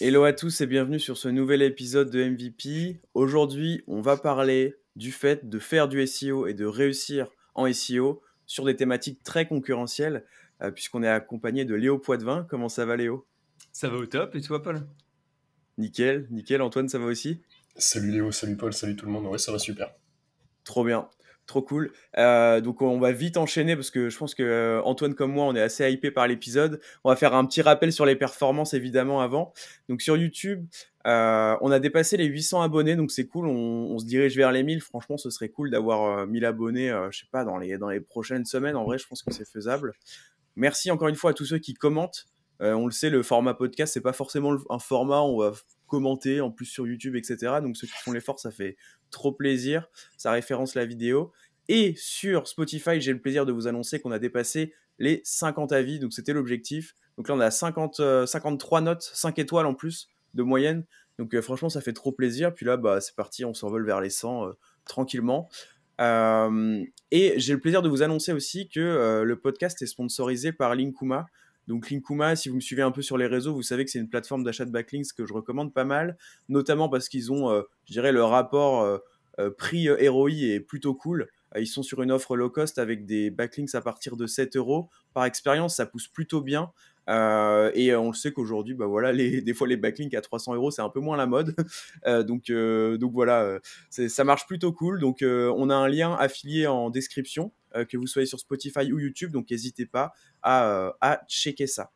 Hello à tous et bienvenue sur ce nouvel épisode de MVP. Aujourd'hui, on va parler du fait de faire du SEO et de réussir en SEO sur des thématiques très concurrentielles, puisqu'on est accompagné de Léo Poitvin. Comment ça va, Léo? Ça va au top, et toi, Paul? Nickel, nickel. Antoine, ça va aussi? Salut Léo, salut Paul, salut tout le monde. Ouais, ça va super. Trop bien, trop cool. Donc on va vite enchaîner parce que je pense que Antoine comme moi, on est assez hypé par l'épisode. On va faire un petit rappel sur les performances évidemment avant. Donc sur YouTube, on a dépassé les 800 abonnés, donc c'est cool. On se dirige vers les 1000. Franchement, ce serait cool d'avoir 1000 abonnés, je sais pas, dans les prochaines semaines. En vrai, je pense que c'est faisable. Merci encore une fois à tous ceux qui commentent. On le sait, le format podcast, c'est pas forcément un format où on va commenter en plus sur YouTube, etc. Donc ceux qui font l'effort, ça fait trop plaisir. Ça référence la vidéo. Et sur Spotify, j'ai le plaisir de vous annoncer qu'on a dépassé les 50 avis. Donc c'était l'objectif. Donc là, on a 53 notes, 5 étoiles en plus de moyenne. Donc franchement, ça fait trop plaisir. Puis là, bah, c'est parti, on s'envole vers les 100 tranquillement. Et j'ai le plaisir de vous annoncer aussi que le podcast est sponsorisé par Linkuma. Donc Linkuma, si vous me suivez un peu sur les réseaux, vous savez que c'est une plateforme d'achat de backlinks que je recommande pas mal, notamment parce qu'ils ont, je dirais, le rapport prix ROI est plutôt cool. Ils sont sur une offre low cost avec des backlinks à partir de 7 euros. Par expérience, ça pousse plutôt bien. Et on le sait qu'aujourd'hui, bah voilà, des fois les backlinks à 300 euros, c'est un peu moins la mode. Donc voilà, ça marche plutôt cool. Donc on a un lien affilié en description, que vous soyez sur Spotify ou YouTube. Donc n'hésitez pas à checker ça.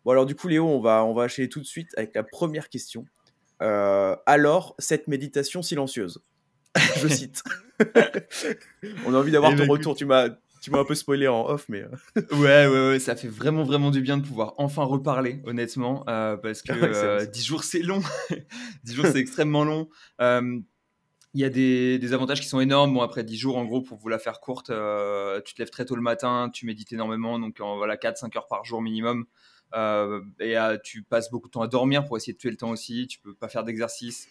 Bon alors du coup Léo, on va enchaîner tout de suite avec la première question. Alors, cette méditation silencieuse, je cite. On a envie d'avoir Eh ton ben écoute, retour. Tu m'as un peu spoilé en off, mais ouais, ça fait vraiment, vraiment du bien de pouvoir enfin reparler, honnêtement, parce que ouais, c'est vrai ça. 10 jours, c'est long. 10 jours, c'est extrêmement long. Euh, Il y a des avantages qui sont énormes. Bon, après 10 jours, en gros, pour vous la faire courte, tu te lèves très tôt le matin, tu médites énormément, donc voilà, 4-5 heures par jour minimum. Tu passes beaucoup de temps à dormir pour essayer de tuer le temps aussi. Tu peux pas faire d'exercice,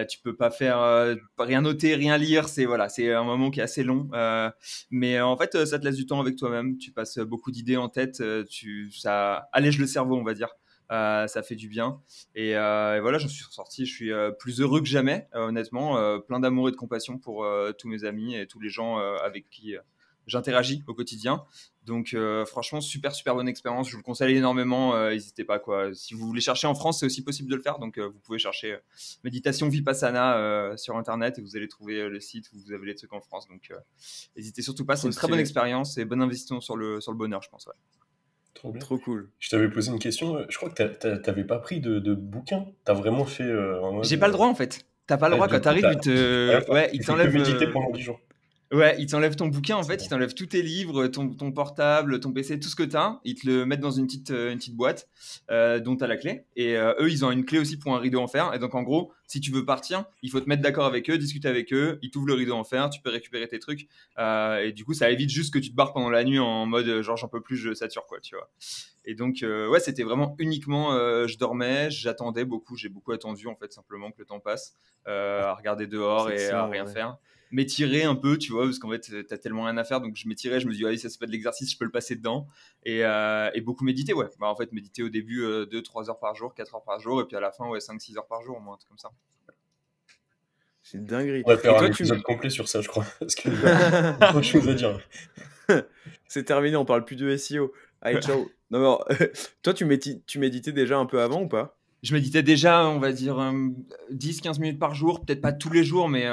tu peux pas faire rien noter, rien lire. C'est un moment qui est assez long. Mais en fait, ça te laisse du temps avec toi-même. Tu passes beaucoup d'idées en tête. Ça allège le cerveau, on va dire. Ça fait du bien. Et voilà, j'en suis ressorti. Je suis plus heureux que jamais, honnêtement. Plein d'amour et de compassion pour tous mes amis et tous les gens avec qui j'interagis au quotidien. Donc franchement, super, super bonne expérience. Je vous le conseille énormément. N'hésitez pas, quoi. Si vous voulez chercher en France, c'est aussi possible de le faire. Donc vous pouvez chercher méditation Vipassana sur Internet et vous allez trouver le site où vous avez les trucs en France. Donc n'hésitez surtout pas. C'est Trop une très bonne stylé, expérience et bonne investissement sur le bonheur, je pense. Ouais. Trop bien. trop cool. Je t'avais posé une question, je crois que t'avais pas pris de bouquin. T'as vraiment fait en mode. J'ai pas le droit, en fait. T'as pas le Ouais, droit du quand coup, t'arrives, rien à faire. ouais, ils Tu fais que t'enlèvent. méditer pendant 10 jours. Ouais, ils t'enlèvent ton bouquin, en C'est fait, ils bon. t'enlèvent tous tes livres, ton portable, ton PC, tout ce que t'as. Ils te le mettent dans une petite boîte dont t'as la clé. Et eux, ils ont une clé aussi pour un rideau en fer. Et donc, en gros, si tu veux partir, il faut te mettre d'accord avec eux, discuter avec eux. Ils t'ouvrent le rideau en fer, tu peux récupérer tes trucs. Et du coup, ça évite juste que tu te barres pendant la nuit en mode genre j'en peux plus, je sature, quoi, tu vois. Et donc, ouais, c'était vraiment uniquement, je dormais, j'attendais beaucoup, j'ai beaucoup attendu, en fait, simplement que le temps passe, à regarder dehors C'est et à excellent, rien ouais. faire, m'étirer un peu, tu vois, parce qu'en fait, t'as tellement rien à faire, donc je m'étirais, je me dis, allez, ça c'est pas de l'exercice, je peux le passer dedans. Et beaucoup méditer, ouais. Bah, en fait, méditer au début 2-3 heures par jour, 4 heures par jour, et puis à la fin, ouais, 5-6 heures par jour, au moins, un truc comme ça. C'est une dinguerie. On va Et faire un toi, tu me... épisode complet sur ça, je crois. Parce qu'il y a trop de choses à dire. C'est terminé, on parle plus de SEO. Allez, ciao. Non, non, toi, tu méditais déjà un peu avant ou pas? Je méditais déjà, on va dire, 10-15 minutes par jour, peut-être pas tous les jours, mais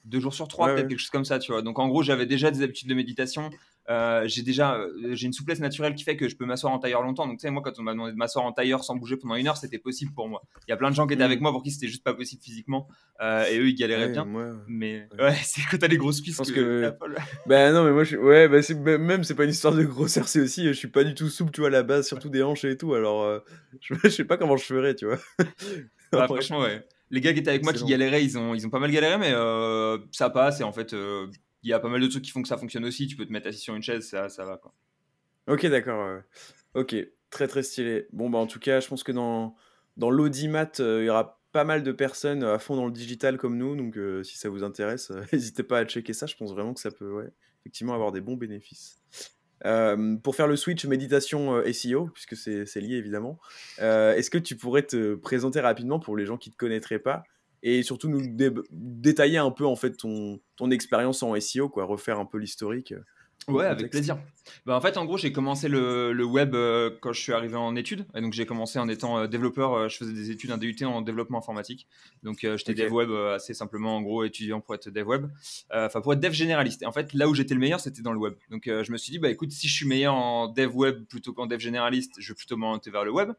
2 jours sur Ouais, trois, peut-être ouais. quelque chose comme ça, tu vois. Donc en gros, j'avais déjà des habitudes de méditation. J'ai une souplesse naturelle qui fait que je peux m'asseoir en tailleur longtemps. Donc tu sais, moi, quand on m'a demandé de m'asseoir en tailleur sans bouger pendant 1 heure, c'était possible pour moi. Il y a plein de gens qui étaient avec Hmm. moi pour qui c'était juste pas possible physiquement, et eux, ils galéraient Ouais, bien. moi, Mais ouais. ouais, c'est quand t'as les grosses Je cuisses pense que t'as que... pas le... Ben non, mais moi, ouais, bah, même, c'est pas une histoire de grosseur, c'est aussi, je suis pas du tout souple, tu vois, à la base, surtout des hanches et tout, alors, je sais pas comment je ferais, tu vois. En Bah, bref, franchement, ouais. Les gars qui étaient avec moi qui excellent. galéraient, ils ont pas mal galéré, mais ça passe. Et en fait, il y a pas mal de trucs qui font que ça fonctionne aussi. Tu peux te mettre assis sur une chaise, ça va, quoi. Ok, d'accord, ouais. Ok, très très stylé. Bon, bah en tout cas, je pense que dans l'audimat, il y aura pas mal de personnes à fond dans le digital comme nous, donc si ça vous intéresse, n'hésitez pas à checker ça, je pense vraiment que ça peut, ouais, effectivement avoir des bons bénéfices. Pour faire le switch méditation SEO, puisque c'est lié évidemment, est-ce que tu pourrais te présenter rapidement pour les gens qui ne te connaîtraient pas et surtout nous détailler un peu en fait ton expérience en SEO, quoi, refaire un peu l'historique pour Ouais, le avec contexte. plaisir. Bah, en fait, en gros, j'ai commencé le web quand je suis arrivé en études. Et donc, j'ai commencé en étant développeur. Je faisais des études, un DUT en développement informatique. Donc, j'étais dev Ok, web assez simplement, en gros, étudiant pour être dev web. Enfin, pour être dev généraliste. Et en fait, là où j'étais le meilleur, c'était dans le web. Donc, je me suis dit, bah écoute, si je suis meilleur en dev web plutôt qu'en dev généraliste, je vais plutôt m'orienter vers le web.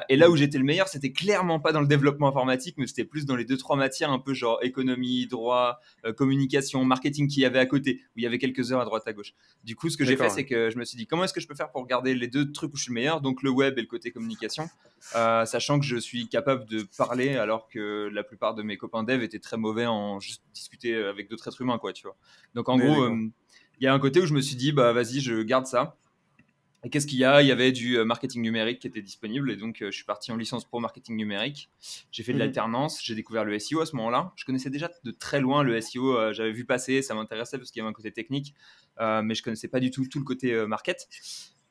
Et là où j'étais le meilleur, c'était clairement pas dans le développement informatique, mais c'était plus dans les 2-3 matières un peu genre économie, droit, communication, marketing qu'il y avait à côté, où il y avait quelques heures à droite à gauche. Du coup, ce que j'ai fait, d'accord. c'est que je me suis dit comment est-ce que je peux faire pour garder les deux trucs où je suis le meilleur, donc le web et le côté communication, sachant que je suis capable de parler alors que la plupart de mes copains dev étaient très mauvais en juste discuter avec d'autres êtres humains, quoi, tu vois. Donc en Ouais, gros, d'accord. il y a un côté où je me suis dit, bah vas-y, je garde ça. Et qu'est-ce qu'il y a? Il y avait du marketing numérique qui était disponible et donc je suis parti en licence pro marketing numérique. J'ai fait de Mhm. l'alternance, j'ai découvert le SEO à ce moment-là. Je connaissais déjà de très loin le SEO, j'avais vu passer, ça m'intéressait parce qu'il y avait un côté technique, mais je connaissais pas du tout le côté market.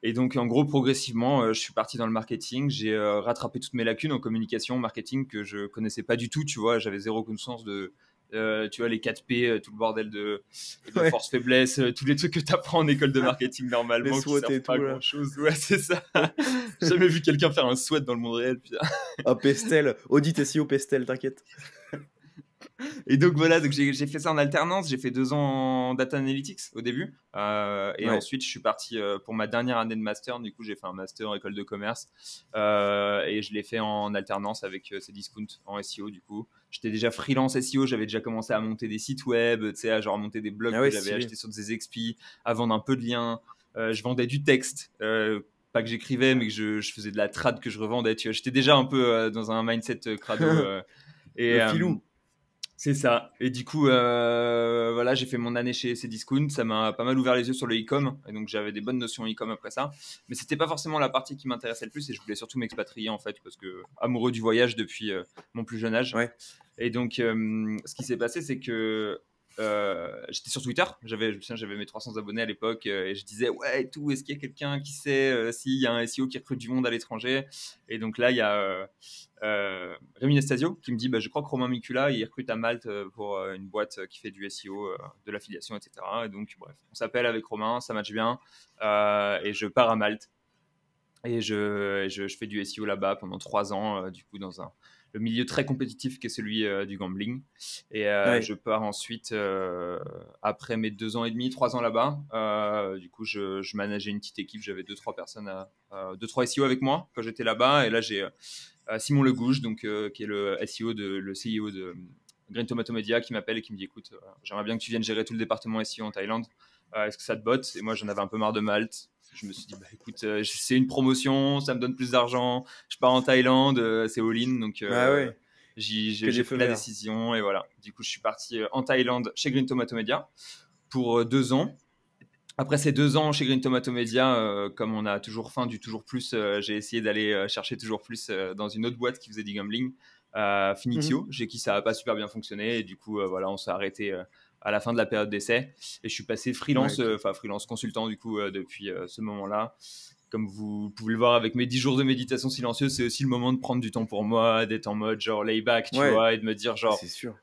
Et donc en gros progressivement, je suis parti dans le marketing, j'ai rattrapé toutes mes lacunes en communication, marketing que je connaissais pas du tout, tu vois, j'avais zéro connaissance de tu vois les 4 P, tout le bordel de Ouais, force faiblesse, tous les trucs que tu apprends en école de marketing les normalement qui SWOT servent et pas à tout grand là. chose. Ouais, c'est ça. J'ai jamais vu quelqu'un faire un sweat dans le monde réel, putain. Ah, Pestel, audit SEO Pestel, t'inquiète. Et donc voilà, donc j'ai fait ça en alternance. J'ai fait 2 ans en data analytics au début. Et Ouais. ensuite, je suis parti pour ma dernière année de master. Du coup, j'ai fait un master en école de commerce. Et je l'ai fait en alternance avec Cdiscount en SEO. Du coup, j'étais déjà freelance SEO. J'avais déjà commencé à monter des sites web, tu sais, à genre monter des blogs Ah que ouais, j'avais stylé. achetés sur des expi, à vendre un peu de liens. Je vendais du texte. Pas que j'écrivais, mais que je faisais de la trad que je revendais. Tu vois, j'étais déjà un peu dans un mindset crado. Et, Le filou. c'est ça. Et du coup, voilà, j'ai fait mon année chez Cdiscount. Ça m'a pas mal ouvert les yeux sur le e-com. Et donc, j'avais des bonnes notions e-com après ça. Mais c'était pas forcément la partie qui m'intéressait le plus. Et je voulais surtout m'expatrier, en fait, parce que amoureux du voyage depuis mon plus jeune âge. Ouais. Et donc, ce qui s'est passé, c'est que j'étais sur Twitter. Je me souviens, j'avais mes 300 abonnés à l'époque. Et je disais, ouais, et tout, est-ce qu'il y a quelqu'un qui sait s'il y a un SEO qui recrute du monde à l'étranger? Et donc là, il y a Rémi Nestasio qui me dit, bah, je crois que Romain Micula, il recrute à Malte pour une boîte qui fait du SEO, de l'affiliation, etc. Et donc, bref, on s'appelle avec Romain, ça match bien. Et je pars à Malte. Et je fais du SEO là-bas pendant 3 ans, du coup, dans le milieu très compétitif qui est celui du gambling. Et Ouais. je pars ensuite, après mes 2 ans et demi, 3 ans là-bas. Du coup, je manageais une petite équipe. J'avais 2-3 personnes, 2-3 SEO avec moi quand j'étais là-bas. Et là, j'ai Simon Legouge, donc, qui est le SEO, le CEO de Green Tomato Media, qui m'appelle et qui me dit, écoute, j'aimerais bien que tu viennes gérer tout le département SEO en Thaïlande. Est-ce que ça te botte? Et moi, j'en avais un peu marre de Malte. Je me suis dit, bah écoute, c'est une promotion, ça me donne plus d'argent, je pars en Thaïlande, c'est all-in, donc Ah ouais. Que j'ai des pris feux la verts. décision et voilà. Du coup, je suis parti en Thaïlande chez Green Tomato Media pour 2 ans. Après ces 2 ans chez Green Tomato Media, comme on a toujours faim du toujours plus, j'ai essayé d'aller chercher toujours plus dans une autre boîte qui faisait du gambling, Mhm. Finixio, chez qui ça n'a pas super bien fonctionné. Et du coup, voilà, on s'est arrêté à la fin de la période d'essai. Et je suis passé Ouais, freelance, ok. enfin freelance consultant du coup depuis ce moment-là. Comme vous pouvez le voir avec mes 10 jours de méditation silencieuse, c'est aussi le moment de prendre du temps pour moi, d'être en mode genre layback, tu Ouais, vois, et de me dire ah, genre c'est sûr.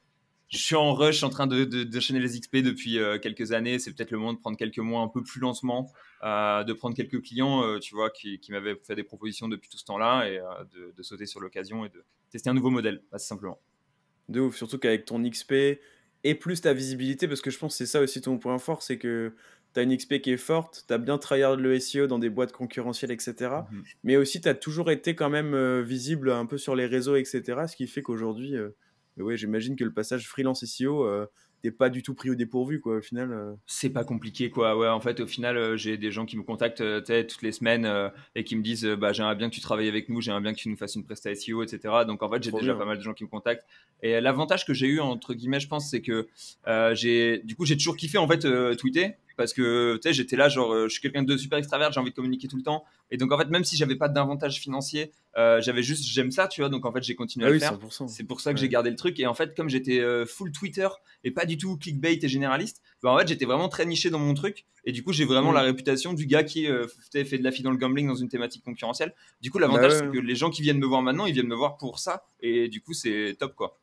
je suis en rush en train d'enchaîner les XP depuis quelques années. C'est peut-être le moment de prendre quelques mois un peu plus lentement, de prendre quelques clients, tu vois, qui m'avaient fait des propositions depuis tout ce temps-là et de sauter sur l'occasion et de tester un nouveau modèle, assez simplement. De ouf, surtout qu'avec ton XP et plus ta visibilité, parce que je pense que c'est ça aussi ton point fort, c'est que tu as une XP qui est forte, tu as bien tryhard le SEO dans des boîtes concurrentielles, etc. Mhm. Mais aussi, tu as toujours été quand même visible un peu sur les réseaux, etc. Ce qui fait qu'aujourd'hui, ouais, j'imagine que le passage freelance SEO, t'es pas du tout pris au dépourvu, quoi, au final. C'est pas compliqué, quoi. Ouais, en fait, au final, j'ai des gens qui me contactent tu sais, toutes les semaines et qui me disent bah, j'aimerais bien que tu travailles avec nous, j'aimerais bien que tu nous fasses une presta SEO, etc. Donc, en fait, j'ai Trop déjà pas bien. mal de gens qui me contactent. Et l'avantage que j'ai eu, entre guillemets, je pense, c'est que du coup, j'ai toujours kiffé, en fait, tweeter. parce que tu sais, j'étais là, genre, je suis quelqu'un de super extravert, j'ai envie de communiquer tout le temps. Et donc, en fait, même si j'avais pas d'avantage financier, j'aime ça, tu vois. Donc, en fait, j'ai continué Ah à le oui, faire. 100%. C'est pour ça que j'ai Ouais. gardé le truc. Et en fait, comme j'étais full Twitter et pas du tout clickbait et généraliste, bah, en fait, j'étais vraiment très niché dans mon truc. Et du coup, j'ai vraiment la Mm. réputation du gars qui fait de la fille dans le gambling dans une thématique concurrentielle. Du coup, Bah l'avantage, c'est ouais, que les gens qui viennent me voir maintenant, ils viennent me voir pour ça. Et du coup, c'est top, quoi.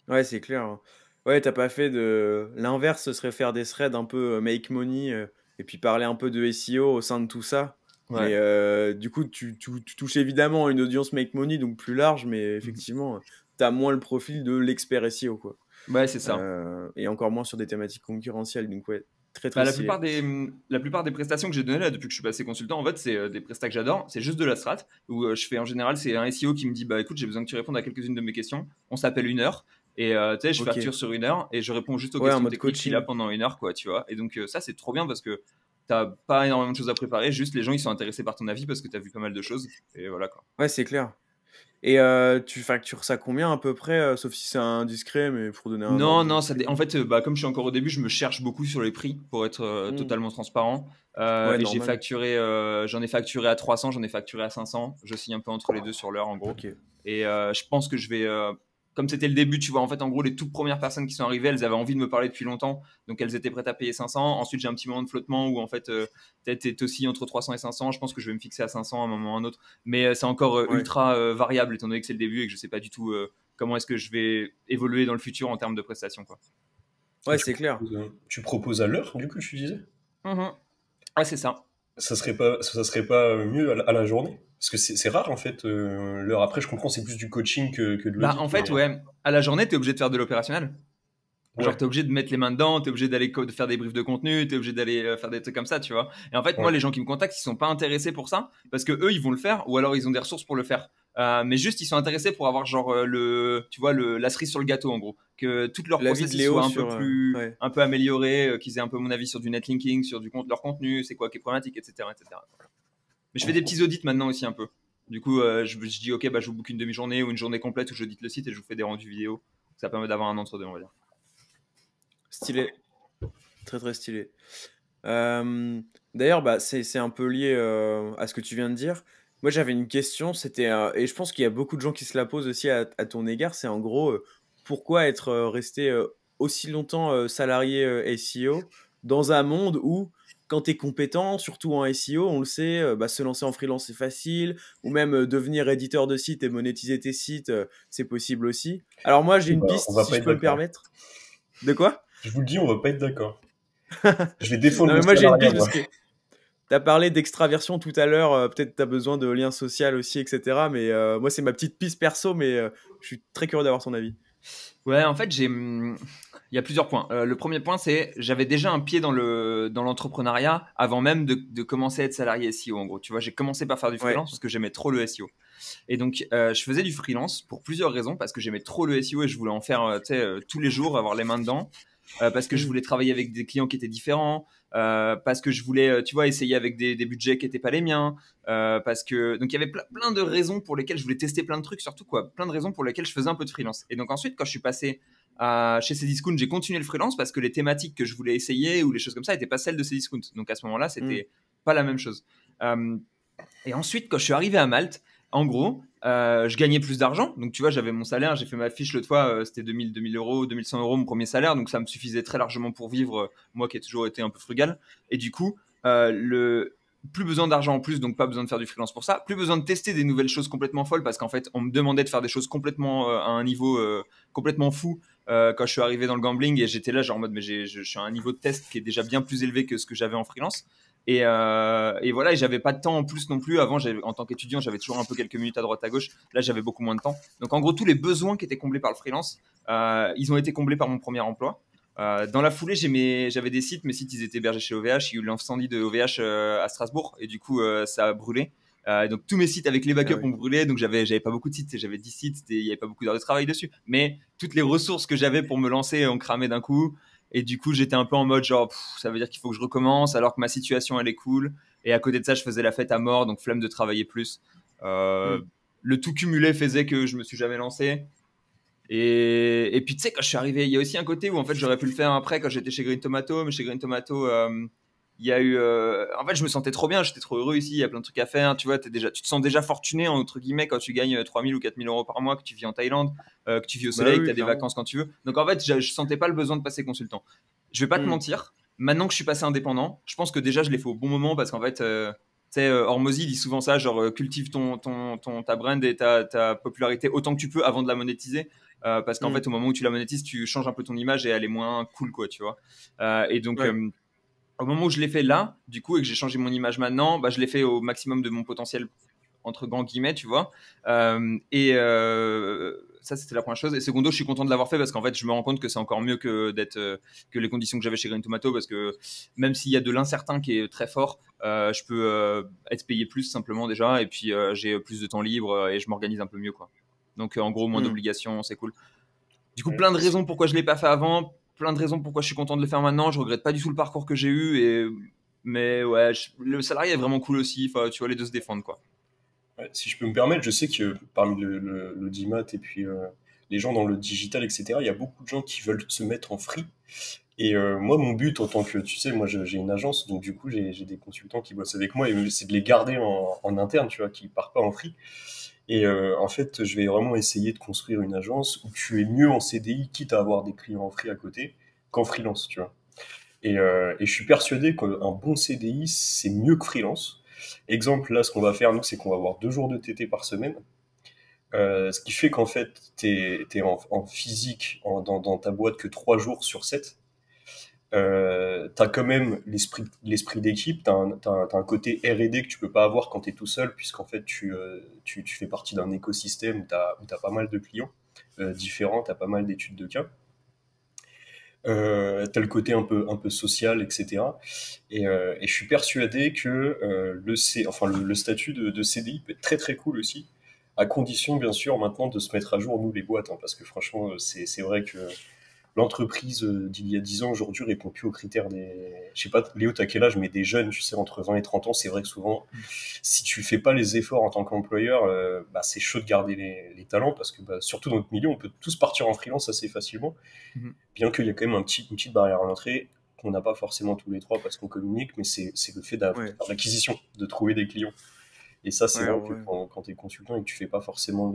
ouais, c'est clair, hein. Ouais, t'as pas fait de... L'inverse, ce serait faire des threads un peu make money et puis parler un peu de SEO au sein de tout ça. Ouais. Mais du coup, tu touches évidemment une audience make money, donc plus large, mais Mhm. effectivement, t'as moins le profil de l'expert SEO, quoi. Ouais, c'est ça. Et encore moins sur des thématiques concurrentielles, donc ouais, très Bah, très stylé. la plupart des prestations que j'ai données là depuis que je suis passé consultant, en fait, c'est des prestats que j'adore. C'est juste de la strat où je fais en général, c'est un SEO qui me dit bah écoute, j'ai besoin que tu répondes à quelques-unes de mes questions. On s'appelle 1 heure et tu sais, je Ok. facture sur 1 heure et je réponds juste aux Ouais, en questions mode techniques qu'il a coaching. pendant 1 heure, quoi, tu vois. Et donc ça, c'est trop bien parce que t'as pas énormément de choses à préparer, juste les gens ils sont intéressés par ton avis parce que t'as vu pas mal de choses et voilà quoi. Ouais, c'est clair. Et tu factures ça combien à peu près, sauf si c'est indiscret, mais pour donner un Non, ordre non, d'idée, en quoi. fait, comme je suis encore au début, je me cherche beaucoup sur les prix pour être Hmm. totalement transparent. Ouais, Et normal. j'en ai facturé à 300, j'en ai facturé à 500. Je signe un peu entre les deux sur l'heure, en gros. Ok. Et je pense que je vais, comme c'était le début, tu vois, en fait, en gros, les toutes premières personnes qui sont arrivées, elles avaient envie de me parler depuis longtemps, donc elles étaient prêtes à payer 500. Ensuite, j'ai un petit moment de flottement où, en fait, peut-être est aussi entre 300 et 500. Je pense que je vais me fixer à 500 à un moment ou à un autre. Mais c'est encore Ouais. ultra variable, étant donné que c'est le début et que je sais pas du tout comment est-ce que je vais évoluer dans le futur en termes de prestations, quoi. Ouais, c'est clair. Tu proposes à l'heure, du coup, tu disais? Mhm. Ouais, c'est ça. Ça serait pas mieux à la journée? Parce que c'est rare, en fait, l'heure. Après, je comprends, c'est plus du coaching que de Bah, l'audit, en fait, mais ouais, à la journée, tu es obligé de faire de l'opérationnel. Genre, ouais. t'es obligé de mettre les mains dedans, t'es obligé d'aller de faire des briefs de contenu, t'es obligé d'aller faire des trucs comme ça, tu vois. Et en fait, moi, Ouais. les gens qui me contactent, ils sont pas intéressés pour ça, parce que eux, ils vont le faire, ou alors ils ont des ressources pour le faire. Mais juste, ils sont intéressés pour avoir genre tu vois, la cerise sur le gâteau, en gros, que tout leur L'avis de processus Léo soit sur. Ouais. un peu amélioré, qu'ils aient un peu mon avis sur du netlinking, sur leur contenu, c'est quoi qui est problématique, etc., etc. Mais je fais des petits audits maintenant aussi un peu. Du coup, je dis ok, bah je vous book une demi-journée ou une journée complète où j'audite le site et je vous fais des rendus vidéo. Ça permet d'avoir un entre-deux, on va dire. Stylé. Très très stylé. Euh, D'ailleurs, bah, c'est un peu lié à ce que tu viens de dire. Moi, j'avais une question, c'était, et je pense qu'il y a beaucoup de gens qui se la posent aussi à ton égard, c'est en gros, pourquoi être resté aussi longtemps salarié SEO dans un monde où, quand tu es compétent, surtout en SEO, on le sait, bah, se lancer en freelance c'est facile, ou même devenir éditeur de site et monétiser tes sites, c'est possible aussi. Alors moi, j'ai une Bah, on piste, va si pas je être peux me d'accord. permettre. De quoi? Je vous le dis, on va pas être d'accord. Je vais défendre Non, le mais moi, j'ai une salariat, piste moi. parce que t'as parlé d'extraversion tout à l'heure, peut-être t'as besoin de lien social aussi, etc. Mais moi, c'est ma petite piste perso, mais je suis très curieux d'avoir ton avis. Ouais, en fait, il y a plusieurs points. Le premier point, c'est j'avais déjà un pied dans l'entrepreneuriat avant même de commencer à être salarié SEO. En gros, tu vois, j'ai commencé par faire du Ouais. freelance parce que j'aimais trop le SEO. Et donc, je faisais du freelance pour plusieurs raisons parce que j'aimais trop le SEO et je voulais en faire, tu sais, tous les jours, avoir les mains dedans. Parce que je Mhm. voulais travailler avec des clients qui étaient différents, parce que je voulais, tu vois, essayer avec des budgets qui n'étaient pas les miens, parce que donc il y avait plein de raisons pour lesquelles je voulais tester plein de trucs, surtout quoi, plein de raisons pour lesquelles je faisais un peu de freelance. Et donc ensuite, quand je suis passé chez Cdiscount, j'ai continué le freelance parce que les thématiques que je voulais essayer ou les choses comme ça n'étaient pas celles de Cdiscount. Donc à ce moment-là, Mhm. c'était pas la même chose. Euh, et ensuite, quand je suis arrivé à Malte, en gros, je gagnais plus d'argent. Donc, tu vois, j'avais mon salaire, j'ai fait ma fiche l'autre fois, c'était 2000 euros, 2100 euros mon premier salaire. Donc, ça me suffisait très largement pour vivre, moi qui ai toujours été un peu frugal. Et du coup, plus besoin d'argent en plus, donc pas besoin de faire du freelance pour ça. Plus besoin de tester des nouvelles choses complètement folles parce qu'en fait, on me demandait de faire des choses complètement à un niveau complètement fou quand je suis arrivé dans le gambling et j'étais là, genre en mode, mais je suis à un niveau de test qui est déjà bien plus élevé que ce que j'avais en freelance. Et voilà, et j'avais pas de temps en plus non plus. Avant, en tant qu'étudiant, j'avais toujours un peu quelques minutes à droite à gauche. Là, j'avais beaucoup moins de temps. Donc, en gros, tous les besoins qui étaient comblés par le freelance, ils ont été comblés par mon premier emploi. Dans la foulée, j'avais des sites. Mes sites, ils étaient hébergés chez OVH. Il y a eu l'incendie de OVH à Strasbourg. Et du coup, ça a brûlé. Donc, tous mes sites avec les Ah backups oui. ont brûlé. Donc, j'avais pas beaucoup de sites. J'avais 10 sites. Il n'y avait pas beaucoup d'heures de travail dessus. Mais toutes les ressources que j'avais pour me lancer ont cramé d'un coup. Et du coup, j'étais un peu en mode genre, ça veut dire qu'il faut que je recommence alors que ma situation, elle est cool. Et à côté de ça, je faisais la fête à mort, donc flemme de travailler plus. Euh, Mhm. le tout cumulé faisait que je me suis jamais lancé. Et puis tu sais, quand je suis arrivé, il y a aussi un côté où en fait j'aurais pu le faire après quand j'étais chez Green Tomato, mais chez Green Tomato, il y a eu. En fait, je me sentais trop bien, j'étais trop heureux ici, il y a plein de trucs à faire. Tu vois, tu te sens déjà fortuné, entre guillemets, quand tu gagnes 3000 ou 4000 euros par mois, que tu vis en Thaïlande, que tu vis au Bah soleil, que tu oui, as des clairement. vacances quand tu veux. Donc en fait, je sentais pas le besoin de passer consultant. Je vais pas te Hmm. mentir, maintenant que je suis passé indépendant, je pense que déjà je l'ai fait au bon moment parce qu'en fait. Tu sais, Hormozy dit souvent ça, genre cultive ta brand et ta popularité autant que tu peux avant de la monétiser. Parce qu'en Hmm. fait, au moment où tu la monétises, tu changes un peu ton image et elle est moins cool, quoi, tu vois. Et donc, Ouais. au moment où je l'ai fait là, du coup, et que j'ai changé mon image maintenant, bah, je l'ai fait au maximum de mon potentiel, entre grands guillemets, tu vois. Ça, c'était la première chose. Et secondo, je suis content de l'avoir fait parce qu'en fait, je me rends compte que c'est encore mieux que les conditions que j'avais chez Green Tomato parce que même s'il y a de l'incertain qui est très fort, je peux être payé plus simplement déjà. Et puis, j'ai plus de temps libre et je m'organise un peu mieux, quoi. Donc, en gros, moins Hmm. d'obligations, c'est cool. Du coup, Ouais. plein de raisons pourquoi je l'ai pas fait avant, plein de raisons pourquoi je suis content de le faire maintenant. Je regrette pas du tout le parcours que j'ai eu, mais ouais, le salarié est vraiment cool aussi. Enfin, tu vois, les deux se défendent, quoi. Ouais, si je peux me permettre, je sais que parmi le DIMAT et puis les gens dans le digital, etc., il y a beaucoup de gens qui veulent se mettre en free. Et moi, mon but en tant que, tu sais, moi j'ai une agence, donc du coup j'ai des consultants qui bossent avec moi et c'est de les garder en interne, tu vois, qui partent pas en free. Et en fait, je vais vraiment essayer de construire une agence où tu es mieux en CDI, quitte à avoir des clients en free à côté, qu'en freelance, tu vois. Et je suis persuadé qu'un bon CDI, c'est mieux que freelance. Exemple, là, ce qu'on va faire, nous, c'est qu'on va avoir 2 jours de TT par semaine. Ce qui fait qu'en fait, t'es en physique dans ta boîte que 3 jours sur 7. T'as quand même l'esprit d'équipe, t'as un côté R&D que tu peux pas avoir quand t'es tout seul, puisqu'en fait, tu fais partie d'un écosystème où t'as pas mal de clients différents, t'as pas mal d'études de cas. T'as le côté un peu social, etc. Et je suis persuadé que le statut de CDI peut être très très cool aussi, à condition bien sûr maintenant de se mettre à jour nous les boîtes, hein, parce que franchement c'est vrai que l'entreprise d'il y a 10 ans aujourd'hui répond plus aux critères je sais pas Léo t'as quel âge, mais des jeunes, tu sais, entre 20 et 30 ans, c'est vrai que souvent si tu fais pas les efforts en tant qu'employeur, bah, c'est chaud de garder les talents parce que bah, surtout dans notre milieu on peut tous partir en freelance assez facilement, Mhm. bien qu'il y a quand même une petite barrière à l'entrée qu'on n'a pas forcément tous les trois parce qu'on communique, mais c'est le fait d'avoir Ouais. l'acquisition, de trouver des clients. Et ça, c'est Ouais, vrai en que vrai. quand tu es consultant et que tu fais pas forcément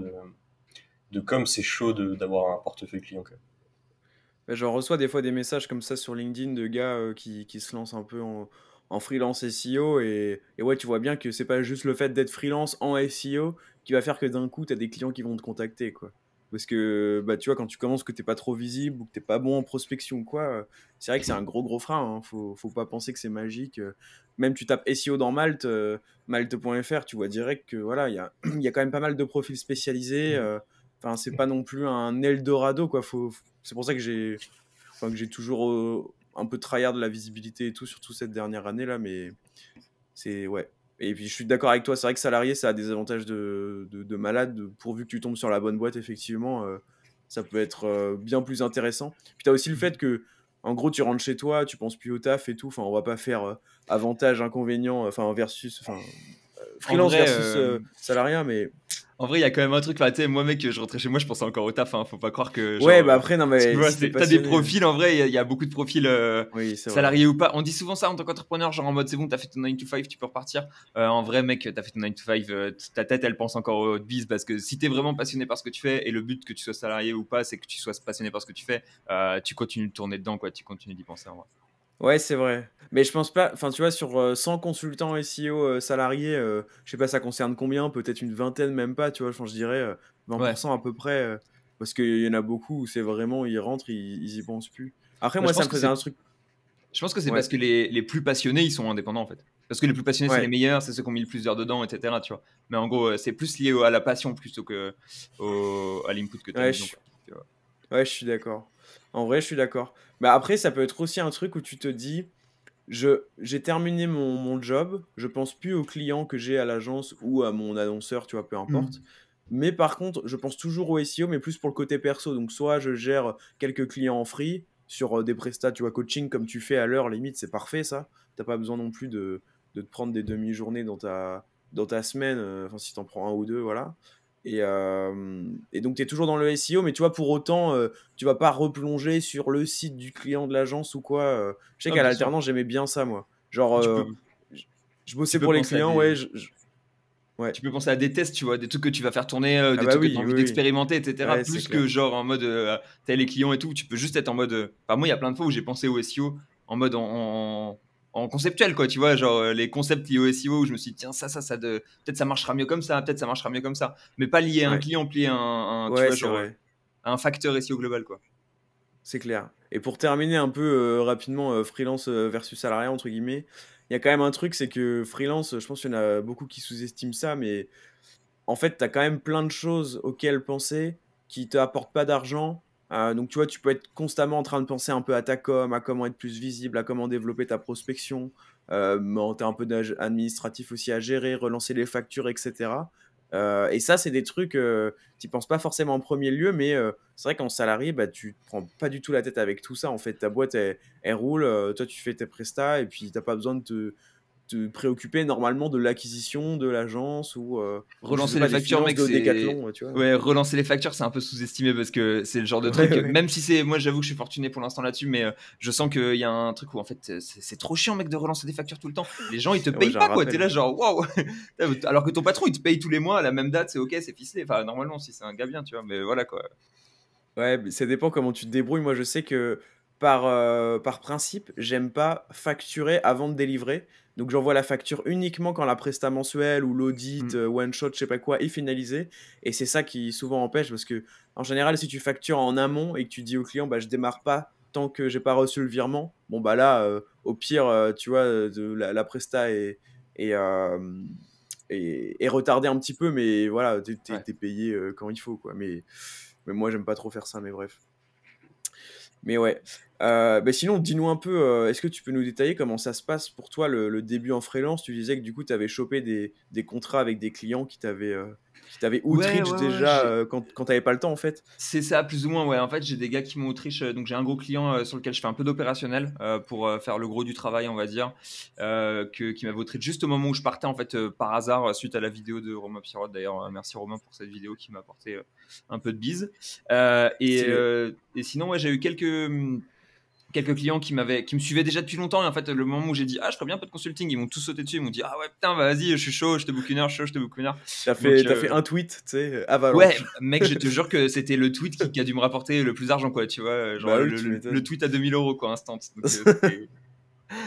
de com, c'est chaud d'avoir un portefeuille client, quand même. Bah, j'en reçois des fois des messages comme ça sur LinkedIn de gars qui se lancent un peu en freelance SEO et ouais, tu vois bien que c'est pas juste le fait d'être freelance en SEO qui va faire que d'un coup, tu as des clients qui vont te contacter, quoi. Parce que bah, tu vois, quand tu commences que t'es pas trop visible ou que t'es pas bon en prospection ou quoi, c'est vrai que c'est un gros frein, hein. Faut pas penser que c'est magique. Même tu tapes SEO dans Malte, malte.fr, tu vois direct que voilà, il y a quand même pas mal de profils spécialisés. Enfin, c'est pas non plus un Eldorado, quoi. C'est pour ça que j'ai toujours un peu tryhard de la visibilité et tout, surtout cette dernière année là, mais c'est ouais. Et puis je suis d'accord avec toi, c'est vrai que salarié, ça a des avantages de malade, pourvu que tu tombes sur la bonne boîte, effectivement, ça peut être bien plus intéressant. Puis tu as aussi le fait que, en gros, tu rentres chez toi, tu penses plus au taf et tout, enfin, on va pas faire avantage, inconvénient, En freelance vrai, versus salariat, mais En vrai, il y a quand même un truc. Enfin, tu sais, moi, mec, je rentrais chez moi, je pensais encore au taf. Hein. Faut pas croire que, ouais, genre. bah après, non, Tu mais vois, si t'es t'as des passionné, profils, en vrai, il y a beaucoup de profils oui, c'est vrai. salariés ou pas. On dit souvent ça en tant qu'entrepreneur, genre en mode c'est bon, t'as fait ton 9 to 5, tu peux repartir. En vrai, mec, t'as fait ton 9 to 5, ta tête, elle pense encore au biz parce que si t'es vraiment passionné par ce que tu fais et le but que tu sois salarié ou pas, c'est que tu sois passionné par ce que tu fais, tu continues de tourner dedans, quoi. Tu continues d'y penser, en vrai. Ouais, c'est vrai. Mais je pense pas. Enfin, tu vois, sur 100 consultants SEO salariés, je sais pas, ça concerne combien? Peut-être une vingtaine, même pas, tu vois. Enfin, je dirais Ouais. 20% à peu près. Parce qu'il y en a beaucoup où c'est vraiment, ils rentrent, ils y pensent plus. Après, Bah, moi, ça me faisait un truc. je pense que c'est Ouais, parce que les plus passionnés, ils sont indépendants en fait. Parce que les plus passionnés, c'est les ouais, meilleurs, c'est ceux qui ont mis le plus d'heures dedans, etc. Tu vois. Mais en gros, c'est plus lié à la passion plutôt que à l'input que tu as ouais, mis dedans. Quoi. Tu vois. ouais, je suis d'accord. En vrai, je suis d'accord. Mais après, ça peut être aussi un truc où tu te dis, j'ai terminé mon job, je pense plus aux clients que j'ai à l'agence ou à mon annonceur, tu vois, peu importe. Mais par contre, je pense toujours au SEO, mais plus pour le côté perso. Donc, soit je gère quelques clients en free sur des prestats, tu vois, coaching comme tu fais à l'heure, limite, c'est parfait ça. T'as pas besoin non plus de te prendre des demi-journées dans ta semaine, enfin, si t'en prends un ou deux, voilà. Et donc, tu es toujours dans le SEO, mais tu vois, pour autant, tu vas pas replonger sur le site du client de l'agence ou quoi. Je sais Ah, qu'à bien sûr. l'alternance, j'aimais bien ça, moi. Genre, Tu peux, je je tu bossais peux pour les penser à clients, ouais. des, Ouais. tu peux penser à des tests, tu vois, des trucs que tu vas faire tourner, Ah des bah trucs que tu oui, as envie oui, oui. d'expérimenter, etc. Ouais, c'est Plus que clair. genre en mode, t'as les clients et tout. Tu peux juste être en mode. Enfin, moi, il y a plein de fois où j'ai pensé au SEO en mode en conceptuel, quoi. Tu vois, genre les concepts liés au SEO où je me suis dit, tiens, peut-être ça marchera mieux comme ça, peut-être ça marchera mieux comme ça. Mais pas lié à un Ouais, client, lié à tu ouais, vois, c'est genre vrai. à un facteur SEO global, quoi. C'est clair. Et pour terminer un peu rapidement, freelance versus salariat, entre guillemets, il y a quand même un truc, c'est que freelance, je pense qu'il y en a beaucoup qui sous-estiment ça, mais en fait, tu as quand même plein de choses auxquelles penser qui te apportent pas d'argent. Donc, tu vois, tu peux être constamment en train de penser un peu à ta com, à comment être plus visible, à comment développer ta prospection. Tu as un peu d'administratif aussi à gérer, relancer les factures, etc. Et ça, c'est des trucs, tu penses pas forcément en premier lieu, mais c'est vrai qu'en salarié, bah, tu te prends pas du tout la tête avec tout ça. En fait, ta boîte, elle roule, toi, tu fais tes prestats, et puis t'as pas besoin de te préoccuper normalement de l'acquisition de l'agence ou je sais Relancer les pas, des factures, finances mec, de c'est. Decathlon, tu vois. Ouais, relancer les factures, c'est un peu sous-estimé parce que c'est le genre de Ouais, truc. ouais. Même si c'est. Moi, j'avoue que je suis fortuné pour l'instant là-dessus, mais je sens qu'il y a un truc où en fait, c'est trop chiant, mec, de relancer des factures tout le temps. Les gens, ils te Ouais, payent j'ai un pas, quoi. T'es rappel. là, genre, waouh. Alors que ton patron, il te paye tous les mois à la même date, c'est ok, c'est ficelé. Enfin, normalement, si c'est un gars bien, tu vois, mais voilà, quoi. Ouais, mais ça dépend comment tu te débrouilles. Moi, je sais que par principe, j'aime pas facturer avant de délivrer. Donc, j'envoie la facture uniquement quand la presta mensuelle ou l'audit, Mm. one shot, je sais pas quoi, est finalisé. Et c'est ça qui souvent empêche parce que, en général, si tu factures en amont et que tu dis au client, bah, je démarre pas tant que j'ai pas reçu le virement, bon, bah là, au pire, tu vois, la presta est, euh, est retardée un petit peu, mais voilà, Ouais. t'es payé quand il faut, quoi. Mais moi, j'aime pas trop faire ça, mais bref. Mais ouais. Bah sinon, dis-nous un peu, est-ce que tu peux nous détailler comment ça se passe pour toi le début en freelance? Tu disais que du coup, tu avais chopé des contrats avec des clients qui t'avaient Ouais, outreach ouais, ouais. déjà quand tu n'avais pas le temps en fait. C'est ça, plus ou moins, ouais. En fait, j'ai des gars qui m'ont Autriche, donc j'ai un gros client sur lequel je fais un peu d'opérationnel pour faire le gros du travail, on va dire, qui m'avait Autriche juste au moment où je partais, en fait, par hasard, suite à la vidéo de Romain Pirotte. D'ailleurs, merci Romain pour cette vidéo qui m'a apporté un peu de bise. Stylé. Et sinon, ouais, j'ai eu quelques clients qui me suivaient déjà depuis longtemps. Et en fait, le moment où j'ai dit, ah, je ferais bien un peu de consulting, ils m'ont tous sauté dessus. Ils m'ont dit, ah ouais, putain, bah, vas-y, je suis chaud, je te book une heure, je suis chaud, je te book une heure. Donc, T'as fait un tweet, tu sais, ouais, avalanche. mec, je te jure que c'était le tweet qui a dû me rapporter le plus d'argent, quoi. Tu vois, genre Bah oui, tu le m'étonnes. tweet à 2 000 euros, quoi, instant. Donc,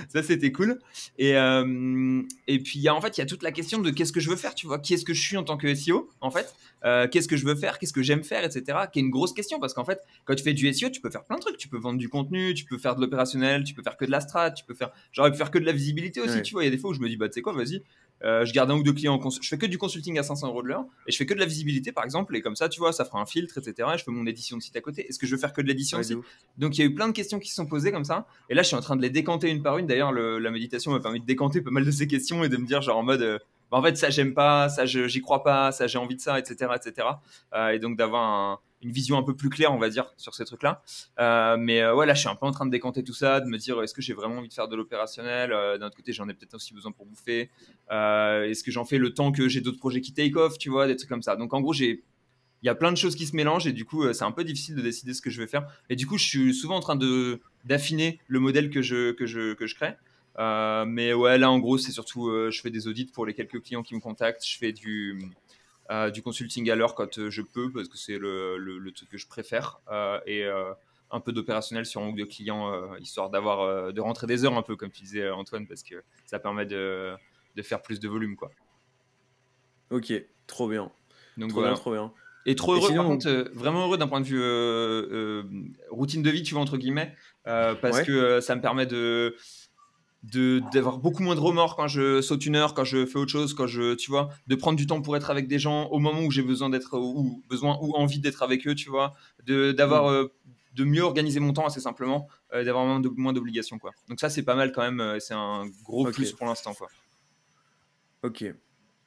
ça, c'était cool. Et puis, en fait, il y a toute la question de qu'est-ce que je veux faire, tu vois. Qui est-ce que je suis en tant que SEO, en fait. Qu'est-ce que je veux faire, qu'est-ce que j'aime faire, etc. Qui est une grosse question parce qu'en fait, quand tu fais du SEO, tu peux faire plein de trucs. Tu peux vendre du contenu, tu peux faire de l'opérationnel, tu peux faire que de la strat, tu peux faire. J'aurais pu faire que de la visibilité aussi, Ouais, tu vois. Il y a des fois où je me dis, bah, tu sais quoi, vas-y. Je garde un ou deux clients je fais que du consulting à 500 euros de l'heure et je fais que de la visibilité par exemple et comme ça tu vois ça fera un filtre etc et je fais mon édition de site à côté. Est-ce que je veux faire que de l'édition de ouais, de site? ouf. Donc il y a eu plein de questions qui se sont posées comme ça et là je suis en train de les décanter une par une. D'ailleurs la méditation m'a permis de décanter pas mal de ces questions et de me dire genre en mode bah, en fait ça j'aime pas, ça j'y crois pas, ça j'ai envie de ça, etc. etc. Et donc d'avoir une vision un peu plus claire on va dire sur ces trucs là. Mais ouais là je suis un peu en train de décanter tout ça, de me dire est-ce que j'ai vraiment envie de faire de l'opérationnel. D'un autre côté j'en ai peut-être aussi besoin pour bouffer. Est-ce que j'en fais le temps que j'ai d'autres projets qui take off, tu vois, des trucs comme ça. Donc en gros il y a plein de choses qui se mélangent et du coup c'est un peu difficile de décider ce que je vais faire et du coup je suis souvent en train d'affiner le modèle que je crée. Mais ouais là en gros c'est surtout je fais des audits pour les quelques clients qui me contactent, je fais du consulting à l'heure quand je peux parce que c'est le truc que je préfère et un peu d'opérationnel sur un ou deux clients histoire de rentrer des heures un peu comme tu disais Antoine parce que ça permet de faire plus de volume quoi. Ok, trop bien. Donc Trop bien, voilà. trop bien. Et trop Et heureux, par sinon, contre, vraiment heureux d'un point de vue routine de vie, tu vois, entre guillemets, parce que ouais, ça me permet d'avoir beaucoup moins de remords quand je saute une heure, quand je fais autre chose, tu vois, de prendre du temps pour être avec des gens au moment où j'ai besoin d'être, ou besoin ou envie d'être avec eux, tu vois, hmm, de mieux organiser mon temps assez simplement, d'avoir moins d'obligations, quoi. Donc ça, c'est pas mal quand même, c'est un gros ok, plus pour l'instant, quoi. ok.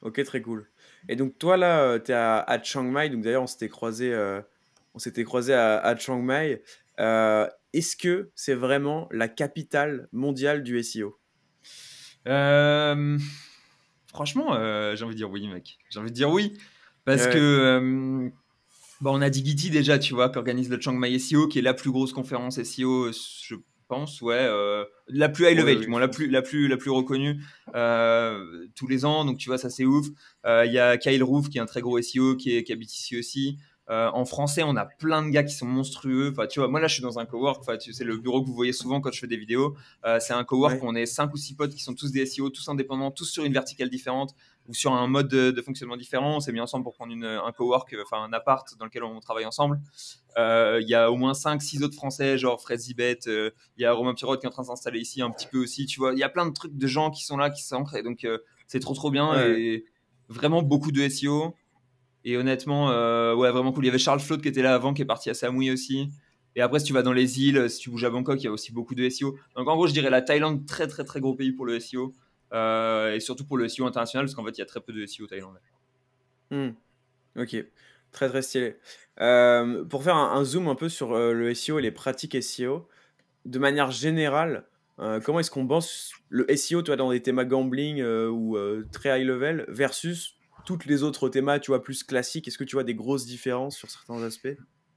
Ok, très cool. Et donc toi là, tu es à Chiang Mai, donc d'ailleurs on s'était croisé à Chiang Mai. Est-ce que c'est vraiment la capitale mondiale du SEO? Euh, Franchement, j'ai envie de dire oui, mec. J'ai envie de dire oui. Parce que, Ouais. on a Digity déjà, tu vois, qui organise le Chiang Mai SEO, qui est la plus grosse conférence SEO, je pense, ouais, la plus high Ouais, level, oui, du je moins, pense. la plus reconnue tous les ans. Donc, tu vois, ça c'est ouf. Il y a Kyle Roof, qui est un très gros SEO, qui habite ici aussi. En français, on a plein de gars qui sont monstrueux. Enfin, tu vois, moi là, je suis dans un cowork. Enfin, tu sais, le bureau que vous voyez souvent quand je fais des vidéos. C'est un cowork où Ouais. on est 5 ou 6 potes qui sont tous des SEO, tous indépendants, tous sur une verticale différente ou sur un mode de fonctionnement différent. On s'est mis ensemble pour prendre un cowork, enfin un appart dans lequel on travaille ensemble. Il y a au moins 5-6 autres Français, genre Fred Zibet, il y a Romain Pirotte qui est en train de s'installer ici un petit peu aussi. Tu vois, il y a plein de trucs de gens qui sont là, qui s'ancrent. Et donc, c'est trop bien Ouais. et vraiment beaucoup de SEO. Et honnêtement, ouais, vraiment cool. Il y avait Charles Flotte qui était là avant, qui est parti à Samui aussi. Et après, si tu vas dans les îles, si tu bouges à Bangkok, il y a aussi beaucoup de SEO. Donc, en gros, je dirais la Thaïlande, très, très, très gros pays pour le SEO. Et surtout pour le SEO international, parce qu'en fait, il y a très peu de SEO thaïlandais. Hmm. Ok. Très très stylé. Pour faire un zoom un peu sur le SEO et les pratiques SEO, de manière générale, comment est-ce qu'on pense le SEO, toi, dans des thèmes gambling ou très high level versus toutes les autres thèmes, tu vois, plus classiques? Est-ce que tu vois des grosses différences sur certains aspects?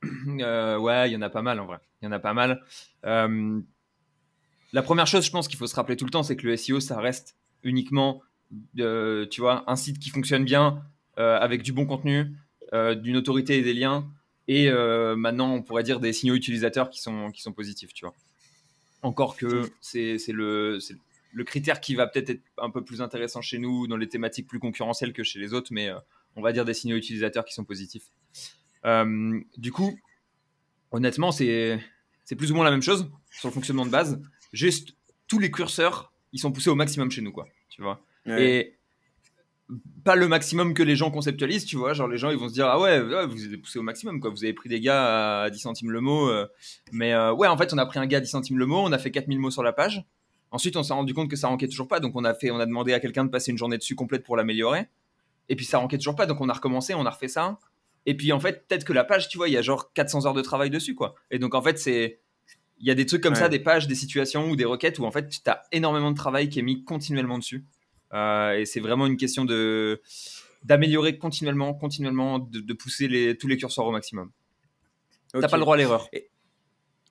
Ouais, il y en a pas mal en vrai. Il y en a pas mal. Euh, la première chose, je pense qu'il faut se rappeler tout le temps, c'est que le SEO, ça reste uniquement, tu vois, un site qui fonctionne bien, avec du bon contenu, d'une autorité et des liens. Et maintenant, on pourrait dire des signaux utilisateurs qui sont positifs, tu vois. Encore Hmm. que c'est le critère qui va peut-être être un peu plus intéressant chez nous dans les thématiques plus concurrentielles que chez les autres, mais on va dire des signaux utilisateurs qui sont positifs. Du coup, honnêtement, c'est plus ou moins la même chose sur le fonctionnement de base. Juste, tous les curseurs, ils sont poussés au maximum chez nous, quoi. Tu vois. Ouais. Et pas le maximum que les gens conceptualisent, tu vois. Genre, les gens, ils vont se dire, ah ouais, ouais, vous avez poussé au maximum, quoi. Vous avez pris des gars à 10 centimes le mot. Mais ouais, en fait, on a pris un gars à 10 centimes le mot, on a fait 4000 mots sur la page. Ensuite, on s'est rendu compte que ça ranquait toujours pas. Donc, on a demandé à quelqu'un de passer une journée dessus complète pour l'améliorer. Et puis, ça ranquait toujours pas. Donc, on a recommencé, on a refait ça. Et puis, en fait, peut-être que la page, tu vois, il y a genre 400 heures de travail dessus, quoi. Et donc, en fait, il y a des trucs comme ça, Ouais. des pages, des situations ou des requêtes où en fait tu as énormément de travail qui est mis continuellement dessus. Et c'est vraiment une question d'améliorer continuellement, de pousser tous les curseurs au maximum. T'as Ok. pas le droit à l'erreur. Et-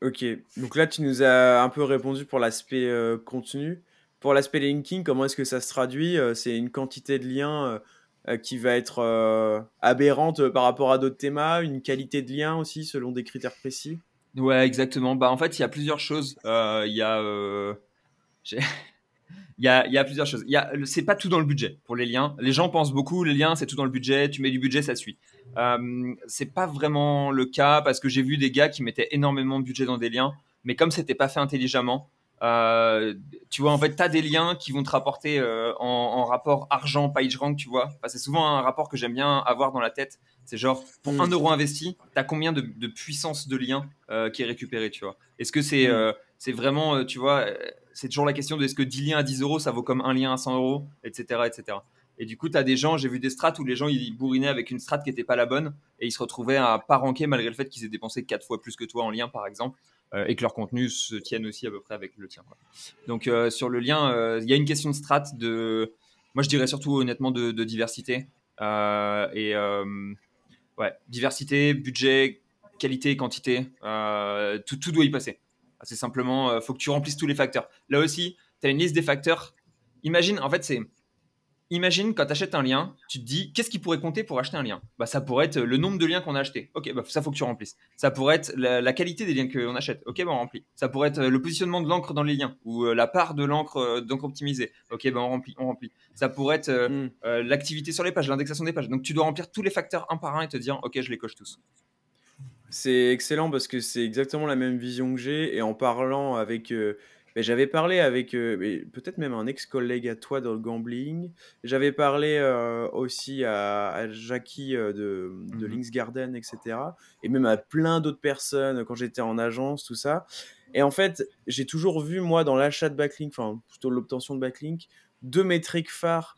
ok. Donc là, tu nous as un peu répondu pour l'aspect contenu. Pour l'aspect linking, comment est-ce que ça se traduit? C'est une quantité de liens qui va être aberrante par rapport à d'autres thémas, une qualité de lien aussi selon des critères précis. Ouais, exactement. Bah en fait, il y a plusieurs choses. J'ai- il y a plusieurs choses. C'est pas tout dans le budget pour les liens. Les gens pensent beaucoup, les liens, c'est tout dans le budget. Tu mets du budget, ça suit. C'est pas vraiment le cas parce que j'ai vu des gars qui mettaient énormément de budget dans des liens, mais comme c'était pas fait intelligemment, euh, tu vois, en fait, tu as des liens qui vont te rapporter en rapport argent, PageRank, tu vois. Enfin, c'est souvent un rapport que j'aime bien avoir dans la tête. C'est genre, pour Hmm. 1 euro investi, tu as combien de puissance de lien qui est récupéré, tu vois. Est-ce que Hmm. c'est vraiment, tu vois, c'est toujours la question de est-ce que 10 liens à 10 euros, ça vaut comme un lien à 100 euros, etc., etc. Et du coup, tu as des gens, j'ai vu des strats où les gens ils bourrinaient avec une strat qui n'était pas la bonne et ils se retrouvaient à pas ranker malgré le fait qu'ils aient dépensé 4 fois plus que toi en lien, par exemple, et que leur contenu se tienne aussi à peu près avec le tien, quoi. Donc, sur le lien, il y a une question de strat, moi je dirais surtout honnêtement de diversité. Et ouais, diversité, budget, qualité, quantité, tout doit y passer. C'est simplement, faut que tu remplisses tous les facteurs. Là aussi, tu as une liste des facteurs. Imagine, en fait, imagine quand tu achètes un lien, tu te dis qu'est-ce qui pourrait compter pour acheter un lien. Bah, ça pourrait être le nombre de liens qu'on a acheté. Ok, bah, ça faut que tu remplisses. Ça pourrait être la qualité des liens qu'on achète. Ok, bah, on remplit. Ça pourrait être le positionnement de l'encre dans les liens ou la part de l'encre d'encre optimisée. Ok, bah, on remplit. Ça pourrait être Hmm. l'activité sur les pages, l'indexation des pages. Donc tu dois remplir tous les facteurs un par un et te dire ok, je les coche tous. C'est excellent parce que c'est exactement la même vision que j'ai. Et en parlant avec. J'avais parlé avec mais peut-être même un ex-collègue à toi dans le gambling. J'avais parlé aussi à Jackie de Mhm. Links Garden, etc. Et même à plein d'autres personnes quand j'étais en agence, tout ça. Et en fait, j'ai toujours vu, moi, dans l'achat de backlink, enfin plutôt l'obtention de backlink, deux métriques phares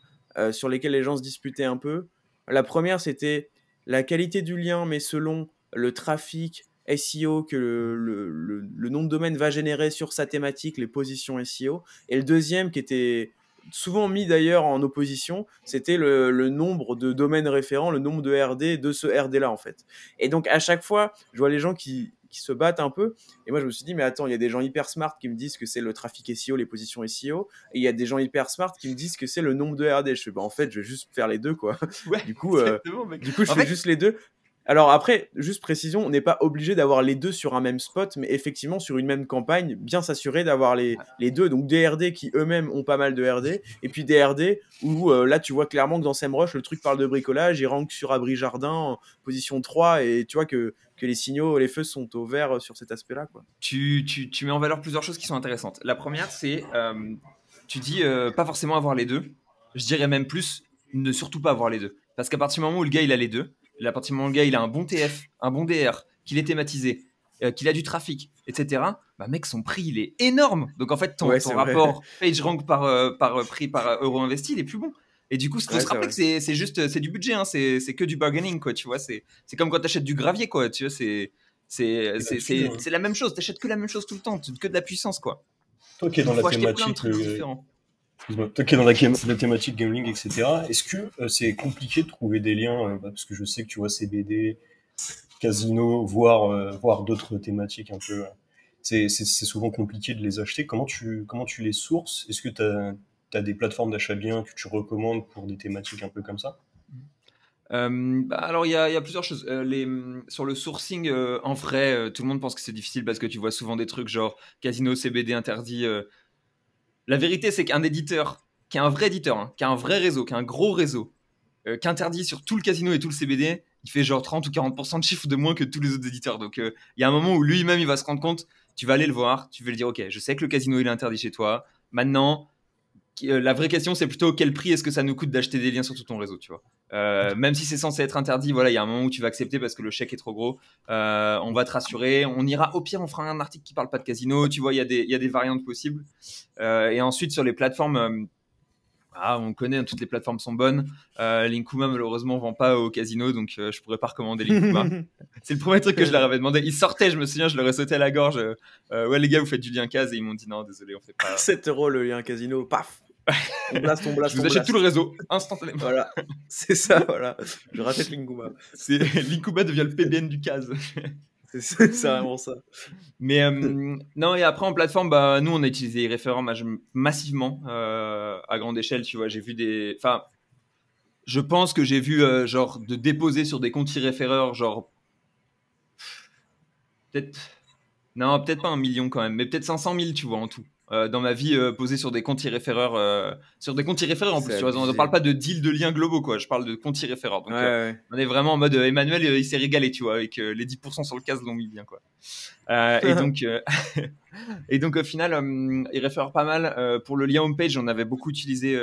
sur lesquelles les gens se disputaient un peu. La première, c'était la qualité du lien, mais selon le trafic SEO que le nom de domaine va générer sur sa thématique, les positions SEO. Et le deuxième qui était souvent mis d'ailleurs en opposition, c'était le nombre de domaines référents, le nombre de RD de ce RD-là, en fait. Et donc, à chaque fois, je vois les gens qui se battent un peu. Et moi, je me suis dit, mais attends, il y a des gens hyper smart qui me disent que c'est le trafic SEO, les positions SEO. Et il y a des gens hyper smart qui me disent que c'est le nombre de RD. Je fais, bah, en fait, je vais juste faire les deux, quoi. Ouais, Du coup, exactement, mec. du coup, je En fais fait, juste les deux. Alors après, juste précision, on n'est pas obligé d'avoir les deux sur un même spot, mais effectivement, sur une même campagne, bien s'assurer d'avoir les deux. Donc des RD qui eux-mêmes ont pas mal de RD, et puis des RD où là, tu vois clairement que dans SEMrush, le truc parle de bricolage, il rank sur Abri Jardin en position 3, et tu vois que les signaux, les feux sont au vert sur cet aspect-là, quoi. tu mets en valeur plusieurs choses qui sont intéressantes. La première, c'est, tu dis pas forcément avoir les deux. Je dirais même plus, ne surtout pas avoir les deux. Parce qu'à partir du moment où le gars, il a les deux, et à partir du moment où le gars, il a un bon TF, un bon DR, qu'il est thématisé, qu'il a du trafic, etc., bah mec, son prix, il est énorme. Donc en fait, ton Ouais, c'est vrai. rapport PageRank par prix par euro investi, il est plus bon. Et du coup, il faut Ouais, se c'est rappeler vrai. que c'est juste, c'est du budget, hein, c'est que du bargaining, quoi, tu vois. C'est comme quand tu achètes du gravier, quoi, tu vois, Et là-dessus, c'est la même chose, t'achètes que la même chose tout le temps, que de la puissance, quoi. toi qui es dans Il la faut acheter plein de thématique, trucs différents. excuse-moi, toi qui es dans la thématique gambling, etc., est-ce que c'est compliqué de trouver des liens, parce que je sais que tu vois CBD, casino, voire d'autres thématiques un peu, c'est souvent compliqué de les acheter. Comment tu les sources? Est-ce que tu as des plateformes d'achat bien que tu recommandes pour des thématiques un peu comme ça? Bah, alors, il y a plusieurs choses. Sur le sourcing, en vrai, tout le monde pense que c'est difficile parce que tu vois souvent des trucs genre casino, CBD interdit. La vérité, c'est qu'un éditeur, qui est un vrai éditeur, hein, qui a un vrai réseau, qui a un gros réseau, qui interdit sur tout le casino et tout le CBD, il fait genre 30 ou 40% de chiffre de moins que tous les autres éditeurs. Donc, il y a un moment où lui-même, il va se rendre compte, tu vas aller le voir, tu vas lui dire, OK, je sais que le casino, il est interdit chez toi. Maintenant, la vraie question, c'est plutôt quel prix est-ce que ça nous coûte d'acheter des liens sur tout ton réseau, tu vois. Même si c'est censé être interdit, voilà, il y a un moment où tu vas accepter parce que le chèque est trop gros. On va te rassurer. On ira, au pire, on fera un article qui parle pas de casino. Tu vois, il y a des variantes possibles. Et ensuite, sur les plateformes, on connaît, hein, toutes les plateformes sont bonnes. Linkuma, malheureusement, vend pas au casino, donc je pourrais pas recommander Linkuma. C'est le premier truc que je leur avais demandé. Ils sortaient, je me souviens, je leur ai sauté à la gorge. Ouais, les gars, vous faites du lien cas, et ils m'ont dit non, désolé, on fait pas. 7 € le lien casino, paf. On blast, on blast, Je vous on achète blast. tout le réseau instantanément. Voilà, c'est ça, voilà. Je rachète Linguma. Linkuma devient le PBN du CAS. C'est vraiment ça. Mais non, et après en plateforme, bah, nous on a utilisé référents massivement à grande échelle, tu vois. J'ai vu des. Enfin, je pense que j'ai vu genre de déposer sur des comptes référeurs, genre. Peut-être. Non, peut-être pas 1 million quand même, mais peut-être 500 000, tu vois, en tout. Dans ma vie, posé sur des comptes référeurs. Sur des comptes référeurs en plus, C'est tu vois. On ne abusé. parle pas de deal de liens globaux, quoi. Je parle de comptes référeurs. Donc, Ouais. on est vraiment en mode Emmanuel, il s'est régalé, tu vois, avec les 10% sur le CAS l'ont mis bien, quoi. Et donc, et donc au final, il réfère pas mal. Pour le lien homepage, on avait beaucoup utilisé.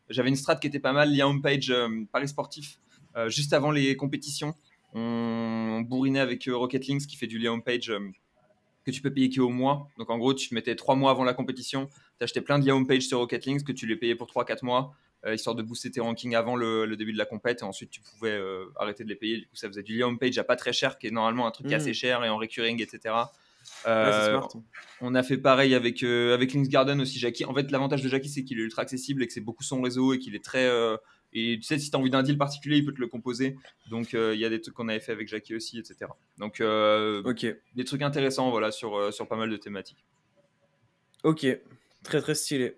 J'avais une strat qui était pas mal, lien homepage Paris sportif. Juste avant les compétitions, on bourrinait avec Rocket Links qui fait du lien homepage que tu peux payer qu'au mois. Donc en gros, tu te mettais 3 mois avant la compétition, tu achetais plein de liens homepage sur Rocket Links que tu les payais pour 3-4 mois, histoire de booster tes rankings avant le début de la compète. Et ensuite, tu pouvais arrêter de les payer. Du coup, ça faisait du lien homepage à pas très cher, qui est normalement un truc qui est assez cher et en recurring, etc. Ouais, c'est smart. On a fait pareil avec Links Garden aussi, Jackie. En fait, l'avantage de Jackie, c'est qu'il est ultra accessible et que c'est beaucoup son réseau et qu'il est très. Et tu sais, si tu as envie d'un deal particulier, il peut te le composer. Donc, il y a des trucs qu'on avait fait avec Jackie aussi, etc. Donc, Ok. des trucs intéressants, voilà, sur pas mal de thématiques. Ok. Très très stylé.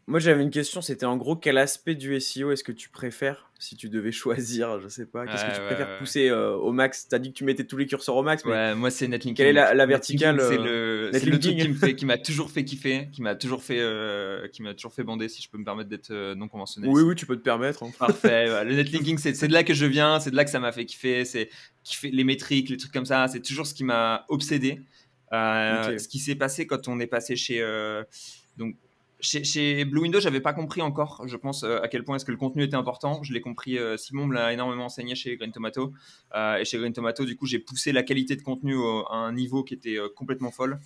Moi j'avais une question, c'était en gros quel aspect du SEO est-ce que tu préfères si tu devais choisir, je sais pas, qu'est-ce que tu préfères pousser au max? T'as dit que tu mettais tous les curseurs au max, mais Ouais, moi c'est netlinking. quelle est la Netlinking, verticale c'est le netlinking truc qui m'a toujours fait kiffer, qui m'a toujours fait bander, si je peux me permettre d'être non conventionnel. Oui, ici. oui, tu peux te permettre. Hein. Parfait. Ouais. Le netlinking, c'est de là que je viens, c'est de là que ça m'a fait kiffer, c'est kiffer les métriques, les trucs comme ça, c'est toujours ce qui m'a obsédé. Ok. Ce qui s'est passé quand on est passé chez Blue Window, j'avais pas compris encore, je pense, à quel point est-ce que le contenu était important. Je l'ai compris, Simon me l'a énormément enseigné chez Green Tomato. Et chez Green Tomato, du coup, j'ai poussé la qualité de contenu à un niveau qui était complètement folle.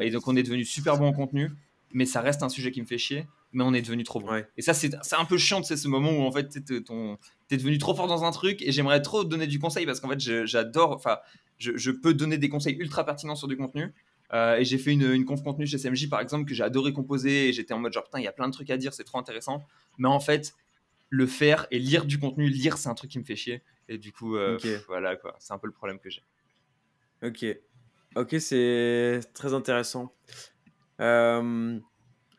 Et donc, on est devenu super bon en contenu, mais ça reste un sujet qui me fait chier, mais on est devenu trop bon. Ouais. Et ça, c'est un peu chiant, c'est ce moment où, en fait, t'es devenu trop fort dans un truc et j'aimerais trop te donner du conseil parce qu'en fait, j'adore, enfin, je peux donner des conseils ultra pertinents sur du contenu. Et j'ai fait une conf contenu chez SMJ, par exemple, que j'ai adoré composer. Et j'étais en mode genre, putain, il y a plein de trucs à dire, c'est trop intéressant. Mais en fait, le faire et lire du contenu, c'est un truc qui me fait chier. Et du coup, voilà, quoi. C'est un peu le problème que j'ai. Ok, c'est très intéressant.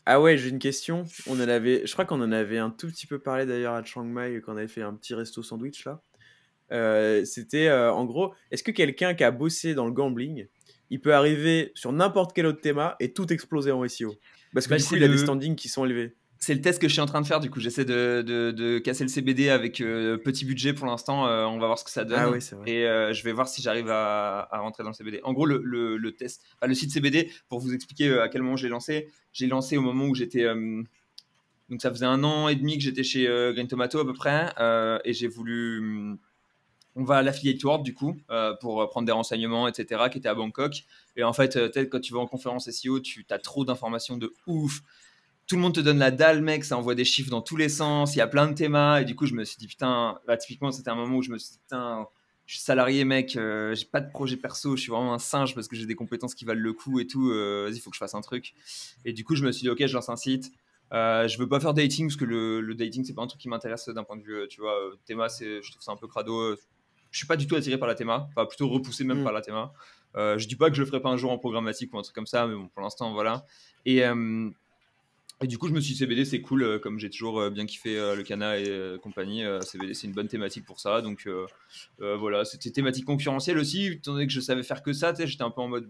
Ah ouais, j'ai une question. Je crois qu'on en avait un tout petit peu parlé d'ailleurs à Chiang Mai quand on avait fait un petit resto sandwich là. C'était en gros, est-ce que quelqu'un qui a bossé dans le gambling, il peut arriver sur n'importe quel autre théma et tout exploser en SEO? Parce que du coup, il a des standings qui sont élevés. C'est le test que je suis en train de faire. Du coup, j'essaie de casser le CBD avec petit budget pour l'instant. On va voir ce que ça donne. Ah oui, c'est vrai. Et je vais voir si j'arrive à rentrer dans le CBD. En gros, le test, le site CBD, pour vous expliquer à quel moment j'ai lancé au moment où j'étais. Donc, ça faisait 1 an et demi que j'étais chez Green Tomato à peu près. Et j'ai voulu. On va à l'Affiliate World du coup pour prendre des renseignements, etc., qui était à Bangkok. Et en fait, peut-être quand tu vas en conférence SEO, tu as trop d'informations de ouf. Tout le monde te donne la dalle, mec, ça envoie des chiffres dans tous les sens, il y a plein de thémas, et du coup, je me suis dit, putain, typiquement, c'était un moment où je me suis dit, putain, je suis salarié, mec, j'ai pas de projet perso, je suis vraiment un singe parce que j'ai des compétences qui valent le coup et tout, vas-y, il faut que je fasse un truc. Et du coup, je me suis dit, ok, je lance un site. Je veux pas faire dating parce que le dating, c'est pas un truc qui m'intéresse d'un point de vue, tu vois, théma, je trouve ça un peu crado. Je suis pas du tout attiré par la théma, enfin, plutôt repoussé même par la théma. Je dis pas que je le ferai pas un jour en programmatique ou un truc comme ça, mais bon, pour l'instant, voilà. Et du coup, je me suis dit, CBD, c'est cool, comme j'ai toujours bien kiffé le Cana et compagnie. CBD, c'est une bonne thématique pour ça. Donc voilà, c'était thématique concurrentielle aussi, étant donné que je savais faire que ça. J'étais un peu en mode,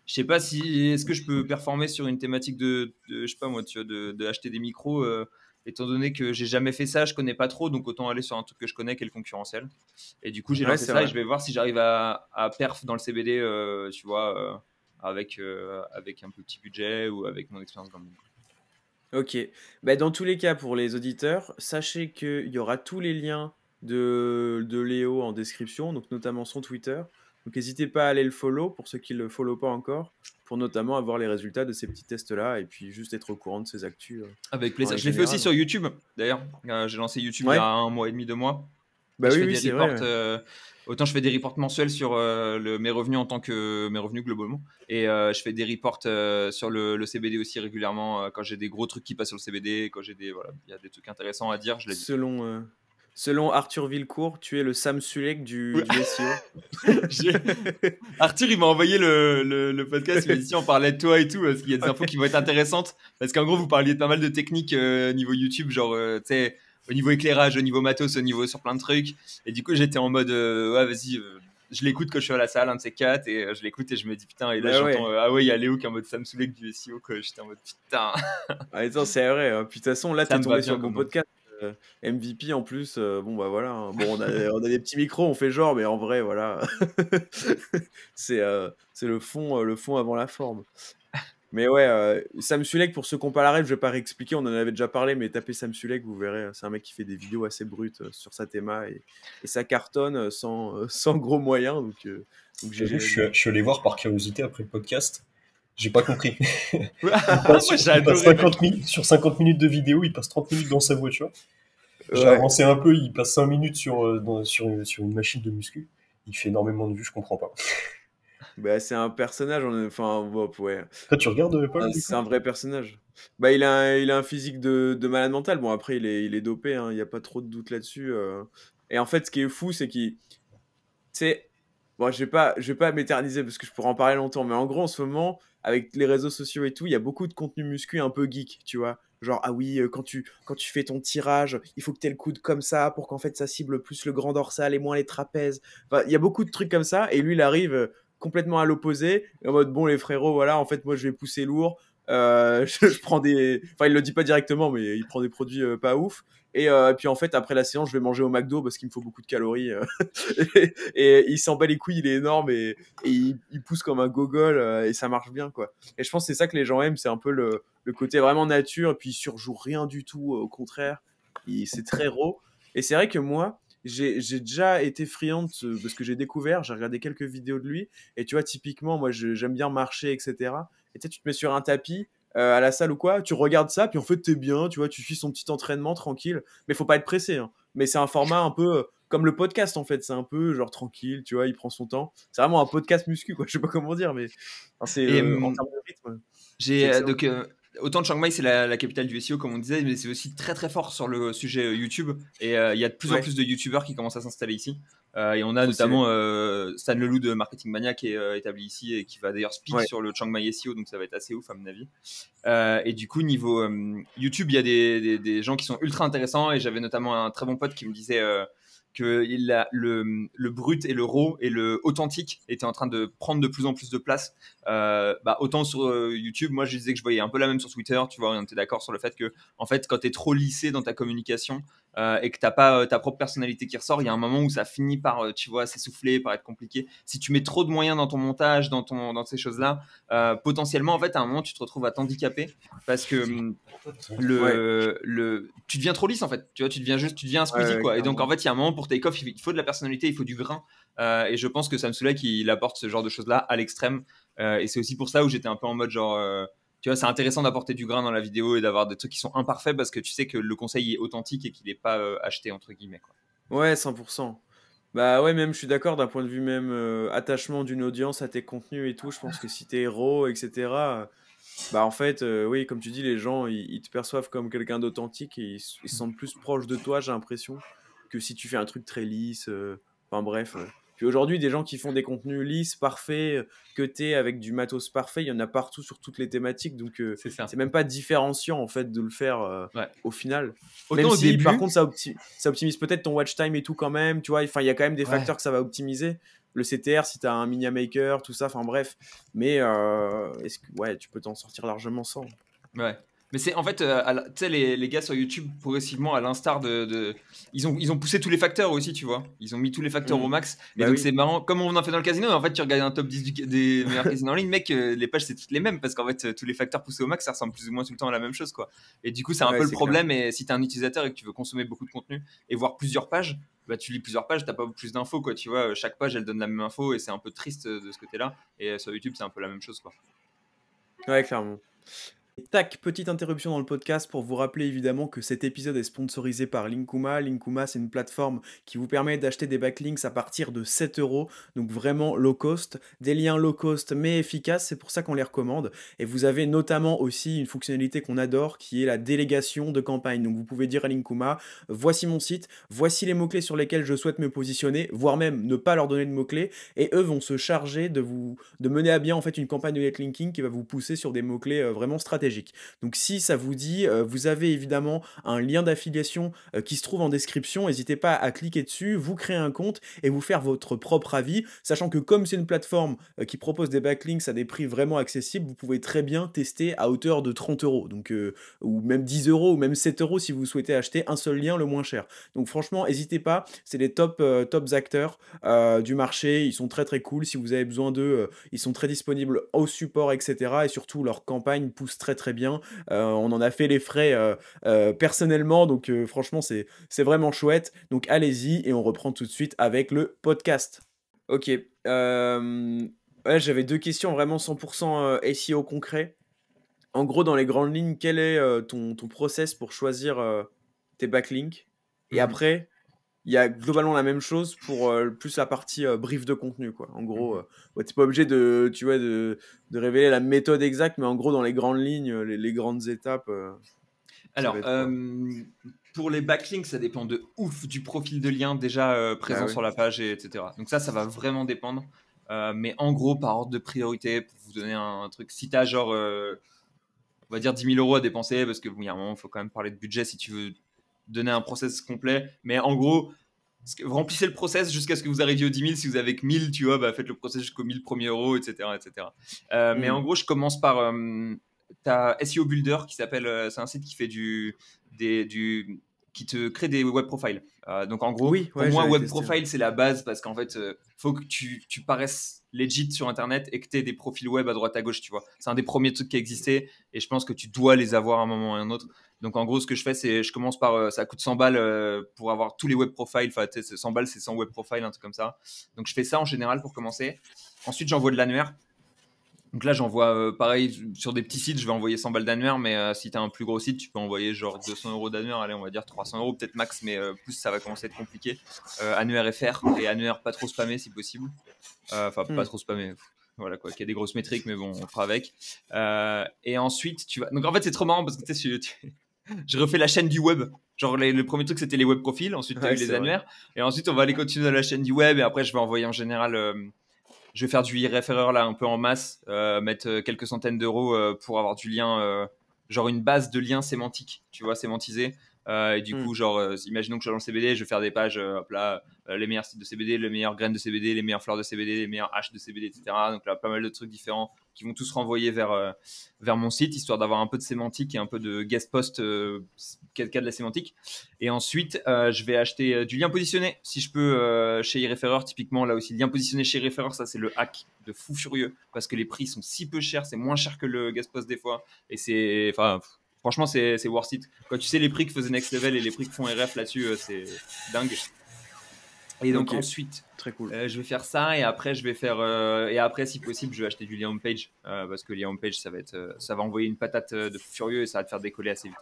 je sais pas si est-ce que je peux performer sur une thématique je sais pas moi, tu vois, de acheter des micros, étant donné que j'ai jamais fait ça, je connais pas trop, donc autant aller sur un truc que je connais, qui est le concurrentiel. Et du coup, j'ai lancé ça et je vais voir si j'arrive à perf dans le CBD, tu vois, avec un petit budget ou avec mon expérience dans le monde. Ok. Dans tous les cas, pour les auditeurs, sachez qu'il y aura tous les liens de Léo en description, donc notamment son Twitter. Donc n'hésitez pas à aller le follow pour ceux qui ne le follow pas encore, pour notamment avoir les résultats de ces petits tests-là et puis juste être au courant de ces actus. Avec plaisir. Je l'ai fait aussi sur YouTube, d'ailleurs. J'ai lancé YouTube il y a 1 mois et demi, 2 mois. Oui, c'est vrai. Autant je fais des reports mensuels sur mes revenus en tant que mes revenus globalement, et je fais des reports sur le CBD aussi régulièrement quand j'ai des gros trucs qui passent sur le CBD, quand j'ai il y a des trucs intéressants à dire, je les dis. Selon Arthur Villecourt, tu es le Sam Sulek du SEO. Arthur, il m'a envoyé le podcast, il m'a dit si on parlait de toi et tout, parce qu'il y a des infos qui vont être intéressantes, parce qu'en gros vous parliez de pas mal de techniques niveau YouTube, genre tu sais, au niveau éclairage, au niveau matos, au niveau sur plein de trucs. Et du coup, j'étais en mode, ouais, vas-y, je l'écoute quand je suis à la salle, un de ces 4, et je l'écoute et je me dis, putain, et là, j'entends, ah ouais, il y a Léo qui est en mode Sam Sulek du SEO, quoi. J'étais en mode, putain. Attends, c'est vrai. Hein. Puis de toute façon, là, t'es tombé sur le bon podcast. MVP en plus, bon, bah voilà. Hein. Bon, on a des petits micros, on fait genre, mais en vrai, voilà. c'est le fond avant la forme. Mais ouais, Sam Sulek, pour ceux qui n'ont pas la rêve, je vais pas réexpliquer, on en avait déjà parlé, mais tapez Sam Sulek, vous verrez, c'est un mec qui fait des vidéos assez brutes sur sa théma et ça cartonne sans gros moyens. Donc je suis allé voir par curiosité après le podcast, j'ai pas compris. Sur 50 minutes de vidéo, il passe 30 minutes dans sa voiture. J'ai avancé un peu, il passe 5 minutes sur une machine de muscu. Il fait énormément de vues, je comprends pas. Bah, c'est un personnage, enfin, ouais. Toi, tu regardes Paul? C'est un vrai personnage. Bah, il a un physique de malade mental. Bon, après, il est dopé, il n'y a pas trop de doute là-dessus. Et en fait, ce qui est fou, c'est qu'il. Tu sais, bon, je vais pas m'éterniser parce que je pourrais en parler longtemps, mais en gros, en ce moment, avec les réseaux sociaux et tout, il y a beaucoup de contenu muscu un peu geek, tu vois. Genre, ah oui, quand tu fais ton tirage, il faut que tu aies le coude comme ça pour qu'en fait ça cible plus le grand dorsal et moins les trapèzes. Enfin, il y a beaucoup de trucs comme ça, et lui, il arrive complètement à l'opposé, en mode, bon, les frérots, voilà, en fait, moi, je vais pousser lourd. Je prends des. Enfin, il le dit pas directement, mais il prend des produits pas ouf. Et puis en fait, après la séance, je vais manger au McDo parce qu'il me faut beaucoup de calories. Et il s'en bat les couilles, il est énorme et il pousse comme un gogol et ça marche bien, quoi. Et je pense que c'est ça que les gens aiment, c'est un peu le côté vraiment nature. Et puis il surjoue rien du tout, au contraire. C'est très raw. Et c'est vrai que moi, j'ai déjà été friand parce que j'ai regardé quelques vidéos de lui. Et tu vois, typiquement, moi, j'aime bien marcher, etc. Et tu sais, tu te mets sur un tapis à la salle ou quoi, tu regardes ça, puis en fait, t'es bien, tu vois, tu suis son petit entraînement tranquille. Mais faut pas être pressé. Hein. Mais c'est un format un peu comme le podcast en fait, c'est un peu genre tranquille, tu vois, il prend son temps. C'est vraiment un podcast muscu, quoi. Je sais pas comment dire, mais enfin, c'est Et en termes de rythme, c'est j'ai excellent. donc autant de Chiang Mai, c'est la capitale du SEO, comme on disait, mais c'est aussi très très fort sur le sujet YouTube. Et il y a de plus en Ouais, plus de YouTubeurs qui commencent à s'installer ici. Et on a trop stylé. notamment Stan Leloup de Marketing Mania qui est établi ici et qui va d'ailleurs speak Ouais. sur le Chiang Mai SEO, donc ça va être assez ouf à mon avis. Et du coup, niveau YouTube, il y a des gens qui sont ultra intéressants. Et j'avais notamment un très bon pote qui me disait que le brut et le raw et le authentique étaient en train de prendre de plus en plus de place. Autant sur YouTube, moi je disais que je voyais un peu la même sur Twitter, tu vois, on était d'accord sur le fait que en fait quand tu es trop lissé dans ta communication et que t'as pas ta propre personnalité qui ressort, il y a un moment où ça finit par tu vois s'essouffler, par être compliqué. Si tu mets trop de moyens dans ton montage, dans ces choses là, potentiellement en fait à un moment tu te retrouves à t'handicaper parce que Ouais, tu deviens trop lisse en fait, tu vois, tu deviens un Squeezie quoi. Et donc en clairement. fait il y a un moment pour take off, il faut de la personnalité, il faut du grain. Et je pense que Sam Soulek il apporte ce genre de choses là à l'extrême. Et c'est aussi pour ça où j'étais un peu en mode genre tu vois, c'est intéressant d'apporter du grain dans la vidéo et d'avoir des trucs qui sont imparfaits parce que tu sais que le conseil est authentique et qu'il n'est pas acheté entre guillemets quoi. Ouais, 100%. Bah ouais, même je suis d'accord d'un point de vue même attachement d'une audience à tes contenus et tout. Je pense que si t'es héros, etc. Bah en fait, oui, comme tu dis, les gens ils te perçoivent comme quelqu'un d'authentique et ils se sentent plus proches de toi, j'ai l'impression, que si tu fais un truc très lisse. Enfin bref. Puis aujourd'hui, des gens qui font des contenus lisses, parfaits, cutés avec du matos parfait, il y en a partout sur toutes les thématiques. Donc C'est ça. c'est même pas différenciant en fait de le faire Ouais. au final. Même Autant au si par début, contre ça optimise peut-être ton watch time et tout quand même, tu vois. Enfin, il y a quand même des ouais. facteurs que ça va optimiser. Le CTR, si tu as un Minia Maker, tout ça, enfin bref. Mais est-ce que ouais, tu peux t'en sortir largement sans. Ouais. Mais c'est en fait, tu sais, les gars sur YouTube, progressivement, à l'instar ils ont poussé tous les facteurs aussi, tu vois. Ils ont mis tous les facteurs au Mm. max. Et Bah donc, oui, c'est marrant. Comme on en fait dans le casino, en fait, tu regardes un top 10 des meilleurs casinos en ligne, mec, les pages, c'est toutes les mêmes. Parce qu'en fait, tous les facteurs poussés au max, ça ressemble plus ou moins tout le temps à la même chose, quoi. Et du coup, c'est un ouais, peu le c'est clair. problème. Et si t'es un utilisateur et que tu veux consommer beaucoup de contenu et voir plusieurs pages, bah, tu lis plusieurs pages, t'as pas plus d'infos, quoi. Tu vois, chaque page, elle donne la même info et c'est un peu triste de ce côté-là. Et sur YouTube, c'est un peu la même chose, quoi. Ouais, clairement. Et tac, petite interruption dans le podcast pour vous rappeler évidemment que cet épisode est sponsorisé par Linkuma. Linkuma, c'est une plateforme qui vous permet d'acheter des backlinks à partir de 7 €, donc vraiment low cost. Des liens low cost mais efficaces, c'est pour ça qu'on les recommande. Et vous avez notamment aussi une fonctionnalité qu'on adore qui est la délégation de campagne. Donc vous pouvez dire à Linkuma, voici mon site, voici les mots-clés sur lesquels je souhaite me positionner, voire même ne pas leur donner de mots-clés, et eux vont se charger de mener à bien en fait une campagne de netlinking qui va vous pousser sur des mots-clés vraiment stratégiques. Donc si ça vous dit, vous avez évidemment un lien d'affiliation qui se trouve en description, n'hésitez pas à cliquer dessus, vous créer un compte et vous faire votre propre avis, sachant que comme c'est une plateforme qui propose des backlinks à des prix vraiment accessibles, vous pouvez très bien tester à hauteur de 30 €, donc, ou même 10 € ou même 7 € si vous souhaitez acheter un seul lien le moins cher. Donc franchement, n'hésitez pas, c'est les tops acteurs du marché, ils sont très très cool, si vous avez besoin d'eux, ils sont très disponibles au support, etc. Et surtout, leur campagne pousse très très bien. On en a fait les frais personnellement, donc franchement, c'est vraiment chouette. Donc allez-y et on reprend tout de suite avec le podcast. Ok. Ouais, j'avais deux questions vraiment 100% SEO concret. En gros, dans les grandes lignes, quel est ton process pour choisir tes backlinks? Et Mhm. après, il y a globalement la même chose pour plus la partie brief de contenu, quoi. En gros, Mhm. ouais, t'es pas obligé de, tu vois, de révéler la méthode exacte, mais en gros, dans les grandes lignes, les grandes étapes, ça va Alors, être quoi? pour les backlinks, ça dépend de ouf du profil de lien déjà Bah présent ouais. sur la page, etc. Donc ça va vraiment dépendre. Mais en gros, par ordre de priorité, pour vous donner un truc, si tu as genre, on va dire 10 000 € à dépenser, parce que bon, il y a un moment, il faut quand même parler de budget si tu veux donner un process complet. Mais en gros, remplissez le process jusqu'à ce que vous arriviez aux 10 000. Si vous avez que 1000, tu vois, bah, faites le process jusqu'aux 1000 premiers euros, etc. etc. Mais en Hmm. gros, je commence par ta SEO Builder qui s'appelle, c'est un site qui fait qui te crée des web profiles. Donc en gros, Oui, pour ouais, moi, j'avais web testé. Ouais. profile, c'est la base parce qu'en fait, faut que tu paraisses legit sur Internet et que tu aies des profils web à droite à gauche, tu vois. C'est un des premiers trucs qui existait et je pense que tu dois les avoir à un moment ou à un autre. Donc en gros, ce que je fais, c'est je commence par ça coûte 100 balles pour avoir tous les web profiles. Enfin, 100 balles, c'est 100 web profiles, un truc comme ça. Donc je fais ça en général pour commencer. Ensuite, j'envoie de l'annuaire. Donc là, j'envoie pareil sur des petits sites, je vais envoyer 100 balles d'annuaire, mais si tu as un plus gros site, tu peux envoyer genre 200 € d'annuaire, allez, on va dire 300 € peut-être max, mais plus ça va commencer à être compliqué. Annuaire FR et annuaire pas trop spammé si possible. Enfin, pas trop spammé. Voilà quoi, qu'il y a des grosses métriques, mais bon, on fera avec. Et ensuite, tu vas. Donc en fait, c'est trop marrant parce que tu sais, je refais la chaîne du web. Genre, le premier truc, c'était les web profils. Ensuite, tu as eu les annuaires. Et ensuite, on va aller continuer dans la chaîne du web. Et après, je vais envoyer en général. Je vais faire du e-référeur là un peu en masse, mettre quelques centaines d'euros pour avoir du lien, genre une base de liens sémantiques, tu vois, sémantisés. Et du coup, genre, imaginons que je suis dans le CBD, je vais faire des pages, hop là, les meilleurs sites de CBD, les meilleures graines de CBD, les meilleures fleurs de CBD, les meilleures haches de CBD, etc. Donc là, pas mal de trucs différents qui vont tous renvoyer vers mon site, histoire d'avoir un peu de sémantique et un peu de guest post, cas de la sémantique. Et ensuite, je vais acheter du lien positionné, si je peux, chez e-référeur. Typiquement, là aussi, lien positionné chez e-référeur, ça c'est le hack de fou furieux, parce que les prix sont si peu chers, c'est moins cher que le guest post des fois. Et c'est... Enfin, franchement, c'est worth it. Quand tu sais les prix que faisait Next Level et les prix que font RF là-dessus, c'est dingue. Et donc ensuite, très cool. Je vais faire ça et après je vais faire et après si possible je vais acheter du lien homepage parce que lien homepage ça va envoyer une patate de fou furieux et ça va te faire décoller assez vite.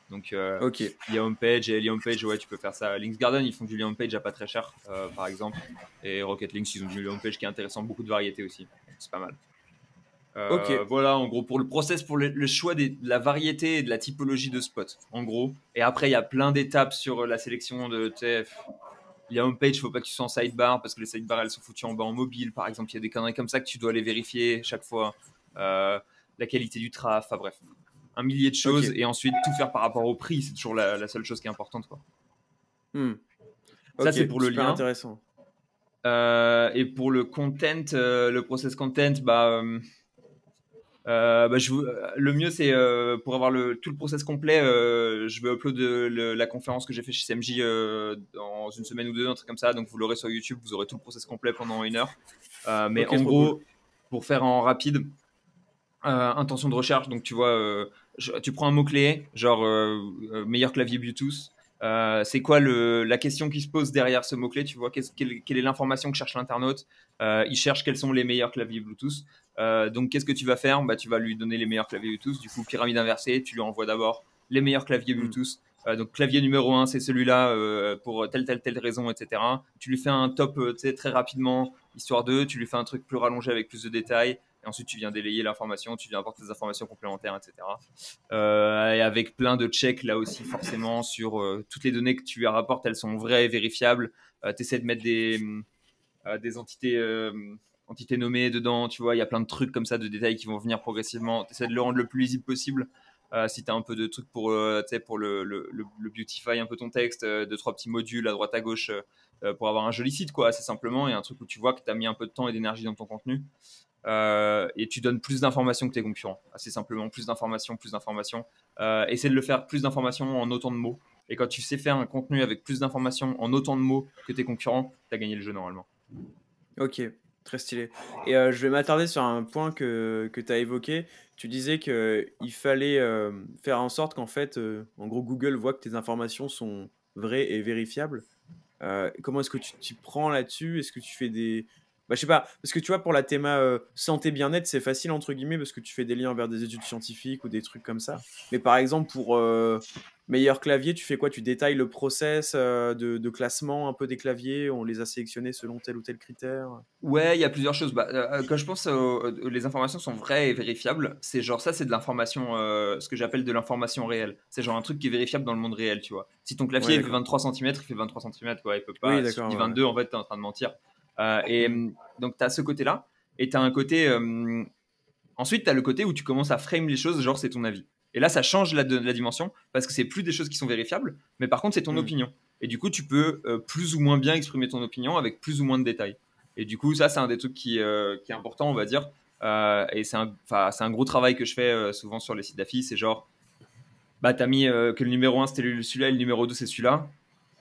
Donc lien homepage ouais tu peux faire ça. Links Garden ils font du lien homepage à pas très cher par exemple et Rocket Links ils ont du lien homepage qui est intéressant, beaucoup de variété aussi, c'est pas mal. Voilà, en gros, pour le process, pour le choix de la variété et de la typologie de spot, en gros. Et après, il y a plein d'étapes sur la sélection de TF. Il y a homepage, il ne faut pas que tu sois en sidebar parce que les sidebars, elles sont foutues en bas en mobile. Par exemple, il y a des conneries comme ça que tu dois aller vérifier chaque fois. La qualité du traf, enfin bref. Un millier de choses et ensuite tout faire par rapport au prix. C'est toujours la seule chose qui est importante, quoi. Ça, c'est pour le lien. Intéressant. Et pour le content, le process content, le mieux c'est pour avoir tout le process complet, je vais upload la conférence que j'ai fait chez CMJ dans une semaine ou deux, un truc comme ça, donc vous l'aurez sur YouTube, vous aurez tout le process complet pendant 1 heure. Mais en gros, pour faire en rapide, intention de recherche, donc tu vois, tu prends un mot-clé, genre meilleur clavier Bluetooth. C'est quoi la question qui se pose derrière ce mot-clé, tu vois, quelle est l'information que cherche l'internaute. Il cherche quels sont les meilleurs claviers Bluetooth. Donc qu'est-ce que tu vas faire? Tu vas lui donner les meilleurs claviers Bluetooth. Du coup, pyramide inversée, tu lui envoies d'abord les meilleurs claviers Bluetooth. Donc clavier numéro 1, c'est celui-là pour telle raison, etc. Tu lui fais un top très rapidement, histoire de, tu lui fais un truc plus rallongé avec plus de détails. Et ensuite, tu viens délayer l'information, tu viens apporter des informations complémentaires, etc. Et avec plein de checks là aussi, forcément, sur toutes les données que tu lui rapportes, elles sont vraies et vérifiables. Tu essaies de mettre des entités nommées dedans, tu vois, il y a plein de trucs comme ça, de détails qui vont venir progressivement. Tu essaies de le rendre le plus lisible possible. Si tu as un peu de trucs pour le beautify un peu ton texte, 2-3 petits modules à droite à gauche pour avoir un joli site, quoi, assez simplement, et un truc où tu vois que tu as mis un peu de temps et d'énergie dans ton contenu. Et tu donnes plus d'informations que tes concurrents, assez simplement, plus d'informations. Essaie de le faire plus d'informations en autant de mots. Et quand tu sais faire un contenu avec plus d'informations en autant de mots que tes concurrents, tu as gagné le jeu normalement. Ok, très stylé. Et je vais m'attarder sur un point que tu as évoqué. Tu disais qu'il fallait faire en sorte qu'en fait, en gros, Google voit que tes informations sont vraies et vérifiables. Comment est-ce que tu t'y prends là-dessus? Est-ce que tu fais des... je sais pas, parce que tu vois, pour la théma santé bien-être, c'est facile entre guillemets parce que tu fais des liens vers des études scientifiques ou des trucs comme ça. Mais par exemple, pour meilleur clavier, tu fais quoi? Tu détailles le process de classement un peu des claviers, on les a sélectionnés selon tel ou tel critère? Ouais, il y a plusieurs choses. Quand je pense les informations sont vraies et vérifiables, c'est genre ça, c'est de l'information, ce que j'appelle de l'information réelle. C'est genre un truc qui est vérifiable dans le monde réel, tu vois. Si ton clavier il fait 23 cm, il fait 23 cm, quoi, il peut pas. Oui, si tu dis 22, en fait, tu es en train de mentir. Donc, tu as ce côté-là. Et tu as un côté. Ensuite, tu as le côté où tu commences à frame les choses, genre c'est ton avis. Et là, ça change la dimension parce que c'est plus des choses qui sont vérifiables, mais par contre, c'est ton opinion. Et du coup, tu peux plus ou moins bien exprimer ton opinion avec plus ou moins de détails. Et du coup, ça, c'est un des trucs qui est important, on va dire. Et c'est un gros travail que je fais souvent sur les sites d'affiches. C'est genre, t'as mis que le numéro 1, c'était celui-là et le numéro 2, c'est celui-là.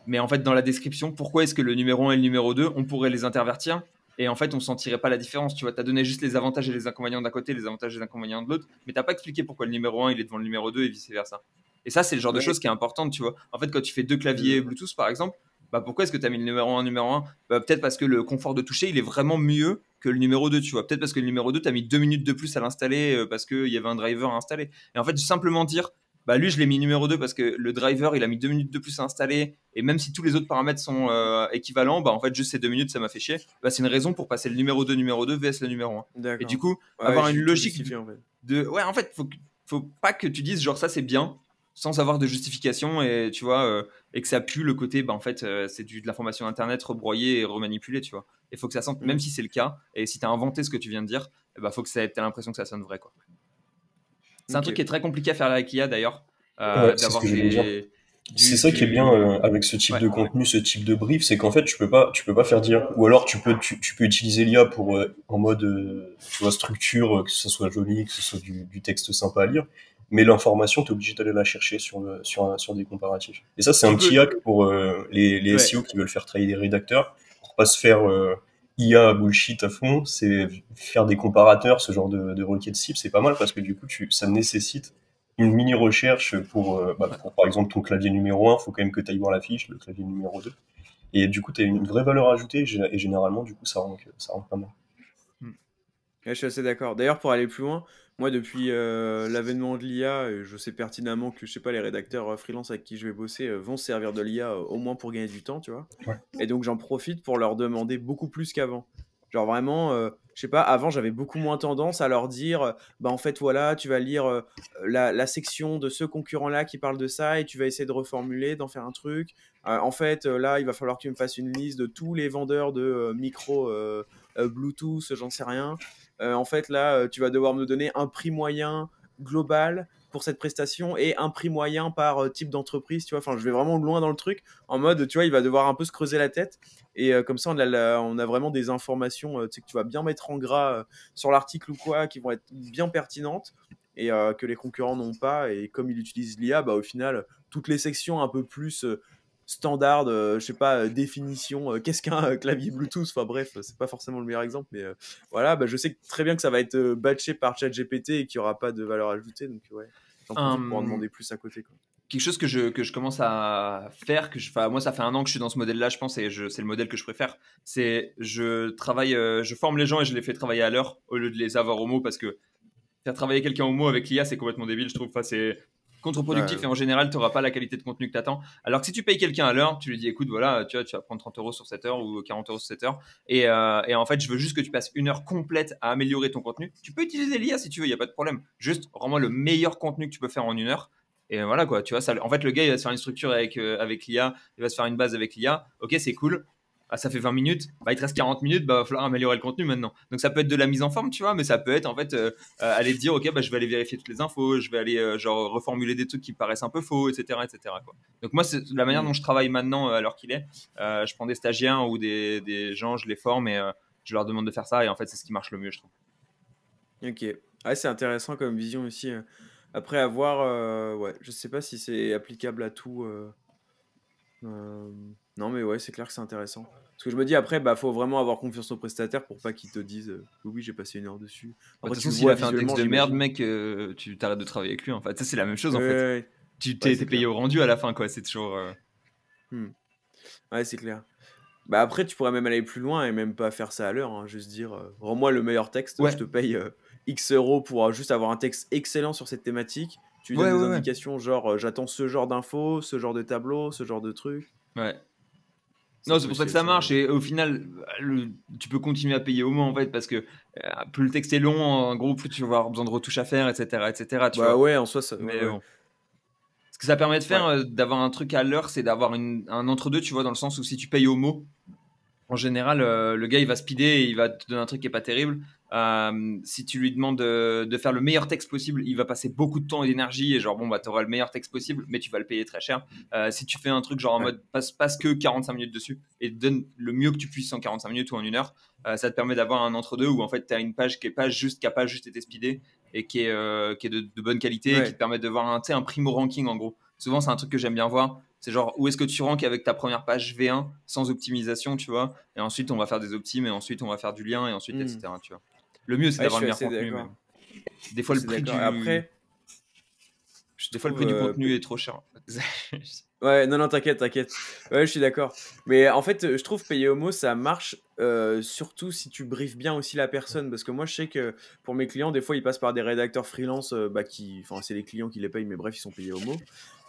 Mais en fait, dans la description, pourquoi est-ce que le numéro 1 et le numéro 2, on pourrait les intervertir? Et en fait, on ne sentirait pas la différence. Tu vois, tu as donné juste les avantages et les inconvénients d'un côté, les avantages et les inconvénients de l'autre, mais tu n'as pas expliqué pourquoi le numéro 1 il est devant le numéro 2 et vice-versa. Et ça, c'est le genre de choses qui est importante, tu vois. En fait, quand tu fais 2 claviers Bluetooth, par exemple, pourquoi est-ce que tu as mis le numéro 1, numéro 1 Peut-être parce que le confort de toucher, il est vraiment mieux que le numéro 2, tu vois. Peut-être parce que le numéro 2, tu as mis 2 minutes de plus à l'installer parce qu'il y avait un driver à installer. Et en fait, simplement dire, bah lui, je l'ai mis numéro 2 parce que le driver, il a mis 2 minutes de plus à installer. Et même si tous les autres paramètres sont équivalents, bah en fait, juste ces 2 minutes, ça m'a fait chier. Bah, c'est une raison pour passer le numéro 2 vs le numéro 1. Et du coup, avoir une logique Ouais, en fait, faut pas que tu dises genre ça, c'est bien, sans avoir de justification et tu vois, et que ça pue le côté, bah en fait, c'est de l'information internet rebroyée et remanipulée, tu vois. Il faut que ça sente, même si c'est le cas, et si tu as inventé ce que tu viens de dire, bah faut que tu aies l'impression que ça sonne vrai, quoi. C'est un truc qui est très compliqué à faire avec l'IA d'ailleurs, d'avoir c'est ça qui est bien avec ce type de contenu, ce type de brief, c'est qu'en fait tu peux pas faire dire, ou alors tu peux utiliser l'IA pour en mode tu vois, structure, que ce soit joli, que ce soit du texte sympa à lire, mais l'information t'es obligé d'aller la chercher sur des comparatifs. Et ça c'est un petit hack pour les SEO qui veulent faire travailler des rédacteurs pour pas se faire IA bullshit à fond, c'est faire des comparateurs, ce genre de requêtes cibles, c'est pas mal parce que du coup ça nécessite une mini recherche pour par exemple ton clavier numéro 1, faut quand même que tu ailles voir la fiche, le clavier numéro 2. Et du coup, tu as une vraie valeur ajoutée et généralement, du coup, ça rend pas mal. Ouais, je suis assez d'accord. D'ailleurs, pour aller plus loin, moi, depuis l'avènement de l'IA, je sais pertinemment que, je sais pas, les rédacteurs freelance avec qui je vais bosser vont se servir de l'IA au moins pour gagner du temps, tu vois. Ouais. Et donc, j'en profite pour leur demander beaucoup plus qu'avant. Genre vraiment, je sais pas, avant, j'avais beaucoup moins tendance à leur dire, bah en fait, voilà, tu vas lire la section de ce concurrent-là qui parle de ça et tu vas essayer de reformuler, d'en faire un truc. En fait, là, il va falloir que tu me fasses une liste de tous les vendeurs de micro Bluetooth, j'en sais rien. En fait, là, tu vas devoir me donner un prix moyen global pour cette prestation et un prix moyen par type d'entreprise, tu vois. Enfin, je vais vraiment loin dans le truc, en mode, tu vois, il va devoir un peu se creuser la tête. Et comme ça, on a vraiment des informations, tu sais, que tu vas bien mettre en gras sur l'article ou quoi, qui vont être bien pertinentes et que les concurrents n'ont pas. Et comme ils utilisent l'IA, bah, au final, toutes les sections un peu plus standard, je sais pas, définition, qu'est-ce qu'un clavier Bluetooth, enfin bref, c'est pas forcément le meilleur exemple, mais voilà, bah, je sais très bien que ça va être batché par ChatGPT et qu'il y aura pas de valeur ajoutée, donc ouais, j'en profite pour en demander plus à côté, quoi. Quelque chose que je commence à faire, moi ça fait 1 an que je suis dans ce modèle-là, je pense, et c'est le modèle que je préfère, c'est je forme les gens et je les fais travailler à l'heure au lieu de les avoir au mot, parce que faire travailler quelqu'un au mot avec l'IA, c'est complètement débile, je trouve. Enfin, c'est contre-productif et en général, tu n'auras pas la qualité de contenu que tu attends. Alors que si tu payes quelqu'un à l'heure, tu lui dis écoute, voilà, tu vas prendre 30 € sur cette heure ou 40 € sur cette heure. Et en fait, je veux juste que tu passes 1 heure complète à améliorer ton contenu. Tu peux utiliser l'IA si tu veux, il n'y a pas de problème. Juste, rends-moi le meilleur contenu que tu peux faire en 1 heure. Et voilà quoi, tu vois, ça, en fait, le gars, il va se faire une structure avec l'IA, il va se faire une base avec l'IA. Ok, c'est cool. Ah, ça fait 20 minutes, bah, il te reste 40 minutes, bah, il va falloir améliorer le contenu maintenant. Donc ça peut être de la mise en forme, tu vois, mais ça peut être en fait aller te dire, ok, bah, je vais aller vérifier toutes les infos, je vais aller genre reformuler des trucs qui me paraissent un peu faux, etc. etc. quoi. Donc moi, c'est la manière dont je travaille maintenant à l'heure qu'il est. Je prends des stagiaires ou des gens, je les forme et je leur demande de faire ça et en fait, c'est ce qui marche le mieux, je trouve. Ok, ouais, c'est intéressant comme vision aussi. Après avoir, ouais, je sais pas si c'est applicable à tout. Non, mais ouais, c'est clair que c'est intéressant. Parce que je me dis après, bah, faut vraiment avoir confiance aux prestataires pour pas qu'ils te disent oui, j'ai passé 1 heure dessus. De toute façon, s'il a fait un texte de merde, mec, tu t'arrêtes de travailler avec lui. En fait, ça c'est la même chose en fait. Ouais. Tu t'es payé au rendu à la fin, quoi. C'est toujours. Ouais, c'est clair. Bah après, tu pourrais même aller plus loin et même pas faire ça à l'heure. Hein, juste dire, rends-moi le meilleur texte, je te paye X € pour juste avoir un texte excellent sur cette thématique. Tu lui donnes des indications genre j'attends ce genre d'infos, ce genre de tableau, ce genre de truc. Ouais. Non, c'est pour ça que ça marche. Et au final, tu peux continuer à payer au moins en fait, parce que plus le texte est long, en gros, plus tu vas avoir besoin de retouches à faire, etc. etc. Tu vois. Ouais, en soi, ça. Mais bon. Ce que ça permet de faire, d'avoir un truc à l'heure, c'est d'avoir un entre-deux, tu vois, dans le sens où si tu payes au mot, en général, le gars, il va speeder et il va te donner un truc qui est pas terrible. Si tu lui demandes de faire le meilleur texte possible, il va passer beaucoup de temps et d'énergie et genre, bon, bah, t'auras le meilleur texte possible, mais tu vas le payer très cher. Si tu fais un truc genre en mode passe que 45 minutes dessus et donne le mieux que tu puisses en 45 minutes ou en 1 heure, ça te permet d'avoir un entre-deux où en fait, t'as une page qui a pas juste été speedée et qui est de bonne qualité et qui te permet de voir un primo ranking en gros. Souvent, c'est un truc que j'aime bien voir. C'est genre, où est-ce que tu ranks avec ta première page V1 sans optimisation, tu vois. Et ensuite, on va faire des optimes, et ensuite, on va faire du lien, et ensuite, etc. Tu vois. Le mieux, c'est d'avoir le meilleur contenu. Mais des fois, le prix du... Après, des fois, le prix du contenu est trop cher. Ouais, non, non, t'inquiète, t'inquiète. Ouais, je suis d'accord. Mais en fait, je trouve payer homo, ça marche surtout si tu briefes bien aussi la personne. Parce que moi, je sais que pour mes clients, des fois, ils passent par des rédacteurs freelance bah, qui. Enfin, c'est les clients qui les payent, mais bref, ils sont payés homo.